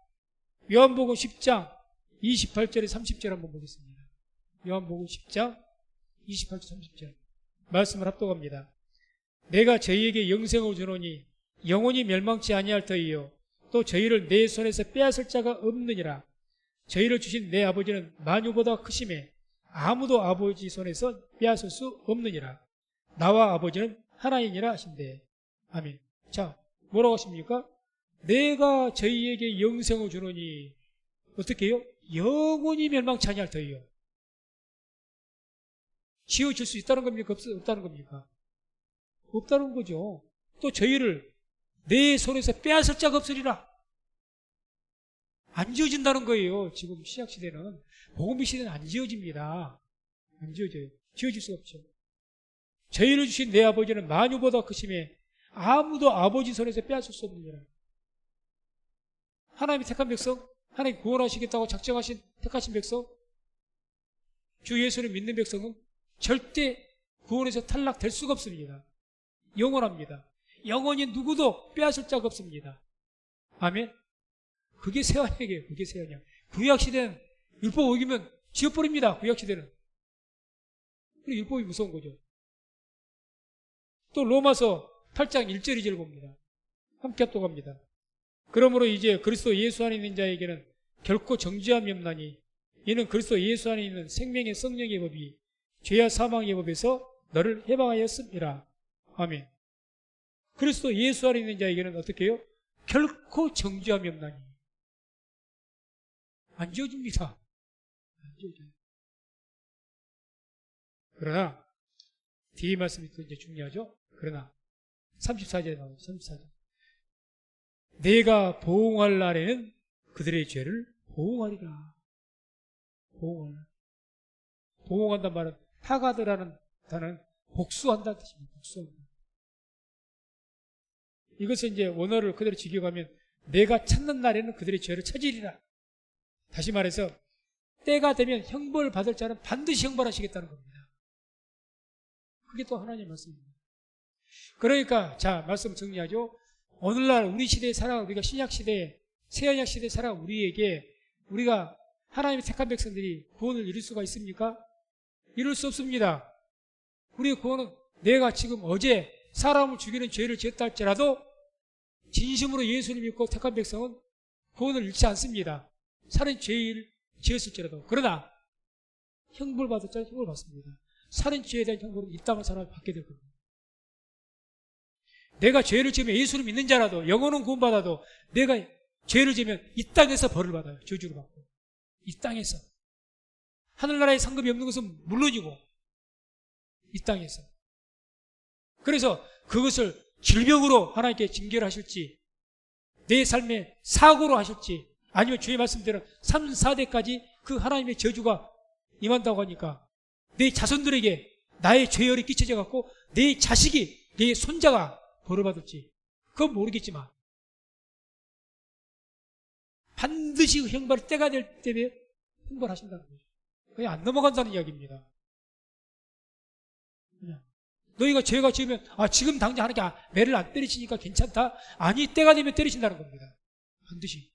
요한복음 10장 28절에 30절 한번 보겠습니다. 요한복음 10장 28절 30절 말씀을 합독합니다. 내가 저희에게 영생을 주노니 영원히 멸망치 아니할 터이요 또 저희를 내 손에서 빼앗을 자가 없느니라. 저희를 주신 내 아버지는 만유보다 크심에 아무도 아버지 손에서 빼앗을 수 없느니라. 나와 아버지는 하나이니라 하신대. 아멘. 자, 뭐라고 하십니까? 내가 저희에게 영생을 주노니 어떻게 해요? 영원히 멸망치 아니할 터이요. 지어줄 수 있다는 겁니까? 없다는 겁니까? 없다는 거죠. 또 저희를 내 손에서 빼앗을 자가 없으리라. 안 지어진다는 거예요. 지금 신약시대는. 복음의 시대는 안 지어집니다. 안 지어져요. 지어질 수가 없죠. 저희를 주신 내 아버지는 만유보다 크심에 아무도 아버지 손에서 빼앗을 수 없느니라. 하나님이 택한 백성, 하나님 구원하시겠다고 작정하신 택하신 백성, 주 예수를 믿는 백성은 절대 구원에서 탈락될 수가 없습니다. 영원합니다. 영원히 누구도 빼앗을 자가 없습니다. 아멘. 그게 새 언약이에요. 그게 새 언약. 구약 시대는 율법 어기면 지어버립니다. 구약 시대는. 그리고 율법이 무서운 거죠. 또 로마서 8장 1절 2절 봅니다. 함께 합독합니다. 그러므로 이제 그리스도 예수 안에 있는 자에게는 결코 정죄함이 없나니 이는 그리스도 예수 안에 있는 생명의 성령의 법이 죄와 사망의 법에서 너를 해방하였습니다. 아멘. 그리스도 예수 안에 있는 자에게는 어떻게 해요? 결코 정죄함이 없나니. 안 지어집니다. 안 지어져요. 그러나 뒤에 말씀이 또 이제 중요하죠. 그러나 34절에 나옵니다. 34절. 내가 보응할 날에는 그들의 죄를 보응하리라. 보응하라. 보응한단 말은 하가드라는 단어는 복수한다는 뜻입니다. 복수한다. 이것을 이제 원어를 그대로 직역하면 내가 찾는 날에는 그들의 죄를 찾으리라. 다시 말해서 때가 되면 형벌을 받을 자는 반드시 형벌하시겠다는 겁니다. 그게 또 하나님의 말씀입니다. 그러니까 자 말씀 정리하죠. 오늘날 우리 시대에 살아가 우리가 신약시대에 새언약시대에 살아가 우리에게 우리가 하나님의 택한 백성들이 구원을 이룰 수가 있습니까? 이룰 수 없습니다. 우리의 구원은 내가 지금 어제 사람을 죽이는 죄를 지었다 할지라도 진심으로 예수를 믿고 택한 백성은 구원을 잃지 않습니다. 살인 죄를 지었을지라도. 그러나 형벌 받을 자는 형벌 받습니다. 살인 죄에 대한 형벌은 이 땅을 살아 받게 될 겁니다. 내가 죄를 지으면 예수를 믿는 자라도 영혼은 구원받아도 내가 죄를 지으면 이 땅에서 벌을 받아요. 저주를 받고. 이 땅에서. 하늘나라에 상급이 없는 것은 물론이고 이 땅에서. 그래서 그것을 질병으로 하나님께 징계를 하실지 내 삶의 사고로 하실지 아니면 주의 말씀대로 3, 4대까지 그 하나님의 저주가 임한다고 하니까 내 자손들에게 나의 죄열이 끼쳐져 갖고 내 자식이 내 손자가 벌을 받을지 그건 모르겠지만 반드시 그 형벌 때가 될 때에 형벌하신다는 거죠. 그냥 안 넘어간다는 이야기입니다. 그냥 너희가 죄가 지으면 지금 당장 하나님께 매를 안 때리시니까 괜찮다? 아니 때가 되면 때리신다는 겁니다. 반드시.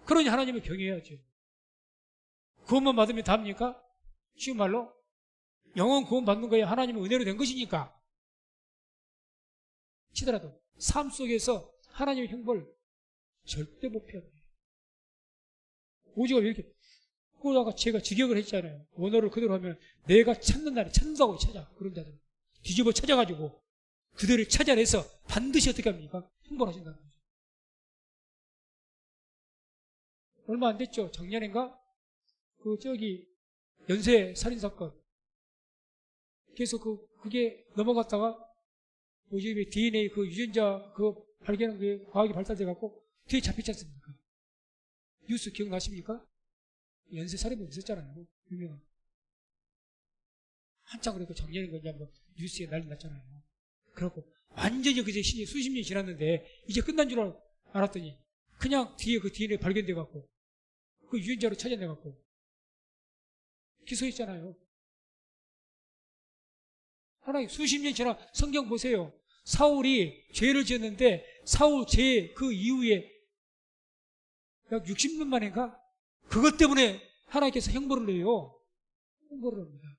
그러니 하나님을 경외해야죠. 구원만 받으면 답니까? 쉬운 말로 영원 구원 받는 거에 하나님의 은혜로 된 것이니까 치더라도 삶 속에서 하나님의 형벌 절대 못 피합니다. 오지가 왜 이렇게 그러다가 제가 직역을 했잖아요. 원어를 그대로 하면 내가 찾는 날에 찾는다고 찾아. 그런 자들 뒤집어 찾아가지고 그들을 찾아내서 반드시 어떻게 합니까? 형벌하신다는 거죠. 얼마 안 됐죠. 작년인가? 저기 연쇄 살인사건 그래서 그게 넘어갔다가 요즘에 DNA 그 유전자 발견한 게 과학이 발달돼 갖고 뒤에 잡혔지 않습니까? 뉴스 기억나십니까? 연쇄 살인범 있었잖아요. 유명한. 한참 그래도 작년인 거냐 뭐 뉴스에 난리 났잖아요. 그렇고 완전히 그제 수십 년이 지났는데 이제 끝난 줄 알았더니 그냥 뒤에 그 DNA 발견돼 갖고 그 유전자로 찾아내 갖고 기소했잖아요. 하나님 수십 년 지나 성경 보세요. 사울이 죄를 지었는데 사울 죄 그 이후에 약 60년 만인가? 그것 때문에 하나님께서 형벌을 내요. 형벌을 합니다.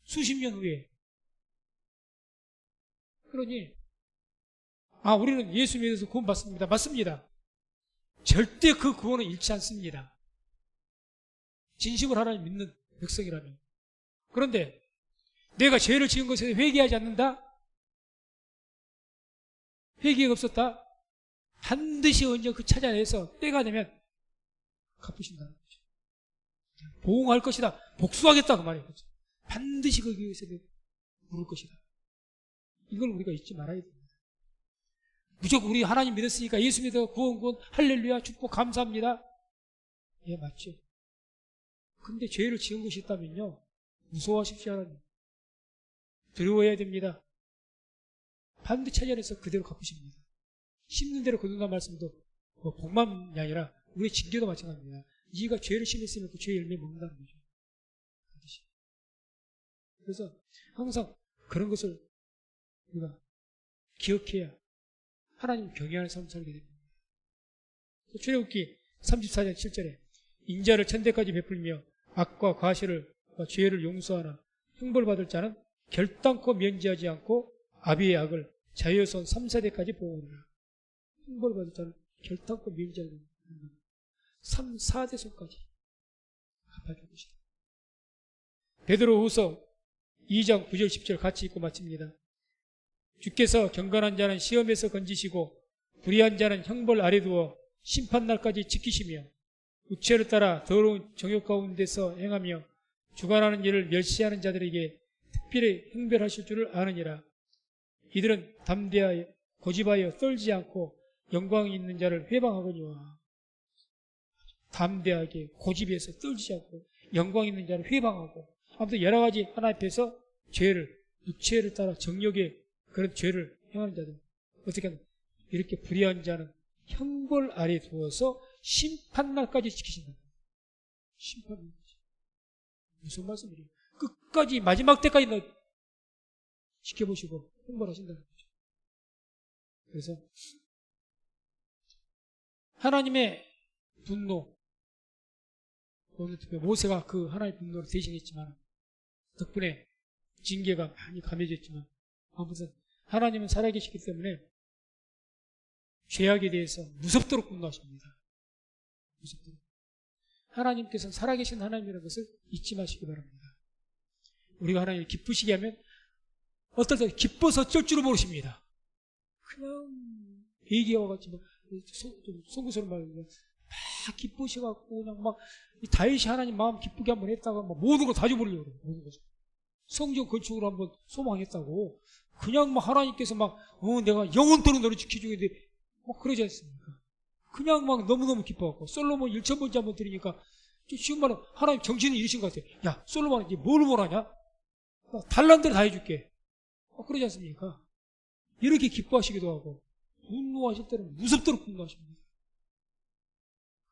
수십 년 후에. 그러니 우리는 예수 믿어서 구원 받습니다. 맞습니다. 절대 그 구원은 잃지 않습니다. 진심으로 하나님 믿는 백성이라면. 그런데 내가 죄를 지은 것에 회개하지 않는다? 회개가 없었다? 반드시 언제 그 찾아내서 때가 되면 갚으신다는 거죠. 보응할 것이다. 복수하겠다 그 말이에요. 반드시 거기에 대해서 물을 것이다. 이걸 우리가 잊지 말아야 됩니다. 무조건 우리 하나님 믿었으니까 예수 믿어 구원 할렐루야 축복 감사합니다. 예, 맞죠. 근데 죄를 지은 것이 있다면요, 무서워하십시오. 하나님. 두려워해야 됩니다. 반드시 찾아내서 그대로 갚으십니다. 심는 대로 거둔다는 말씀도 복만이 아니라 우리의 징계도 마찬가지입니다. 네가 죄를 심했으면 그 죄의 열매 먹는다는 거죠. 반드시. 그래서 항상 그런 것을 우리가 기억해야 하나님 경외하는 삶을 살게 됩니다. 출애굽기 34장 7절에 인자를 천대까지 베풀며 악과 과실을 죄를 용서하나 형벌받을 자는 결단코 면제하지 않고 아비의 악을 자유의 손 3, 4대까지 보호하느라. 형벌받을 자는 결단코 면제하지 않고 3, 4대 손까지 갚아줄 것이다. 베드로후서 2장 9절 10절 같이 읽고 마칩니다. 주께서 경건한 자는 시험에서 건지시고 불의한 자는 형벌 아래 두어 심판날까지 지키시며 육체를 따라 더러운 정욕 가운데서 행하며 주관하는 일을 멸시하는 자들에게 특별히 형별하실 줄을 아느니라. 이들은 담대하여 고집하여 떨지 않고 영광이 있는 자를 회방하거니와. 담대하게 고집해서 떨지 않고 영광 있는 자를 회방하고, 아무튼 여러 가지 하나님 앞에서 죄를, 육체를 따라 정욕의 그런 죄를 행하는 자들, 어떻게 하냐, 이렇게 불의한 자는 형벌 아래 두어서 심판날까지 지키신다. 심판날까지. 무슨 말씀이에요? 끝까지 마지막 때까지 지켜보시고 형벌하신다는 거죠. 그래서 하나님의 분노, 모세가 그 하나님의 분노를 대신했지만 덕분에 징계가 많이 감해졌지만, 아무튼 하나님은 살아계시기 때문에 죄악에 대해서 무섭도록 분노하십니다. 무섭도록. 하나님께서는 살아계신 하나님이라는 것을 잊지 마시기 바랍니다. 우리가 하나님을 기쁘시게 하면 어떨 때 기뻐서 어쩔 줄을 모르십니다. 그냥 얘기와 같이 막 송구스러운 말로 막 기쁘셔갖고 그냥 막 다윗이 하나님 마음 기쁘게 한번 했다가 막 모든 걸 다 줘버리려고 그래요. 모든 것을. 성전 건축을 한번 소망했다고 그냥 막 하나님께서 막 내가 영원토록 너를 지켜주겠는데 막 그러지 않습니까? 그냥 막 너무너무 기뻐갖고 솔로몬 1,000번째 한번 드리니까 쉬운 말로 하나님 정신을 잃으신 것 같아요. 야, 솔로몬 이제 뭘 원하냐? 달란트를 다 해줄게. 그러지 않습니까? 이렇게 기뻐하시기도 하고 분노하실 때는 무섭도록 분노하십니다.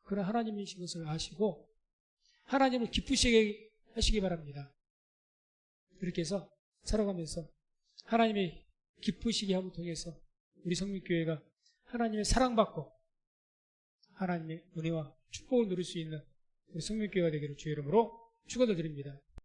그런 하나님이신 것을 아시고 하나님을 기쁘시게 하시기 바랍니다. 그렇게 해서 살아가면서 하나님의 기쁘시게 함을 통해서 우리 성민교회가 하나님의 사랑받고 하나님의 은혜와 축복을 누릴 수 있는 우리 성민교회가 되기를 주의 이름으로 축원을 드립니다.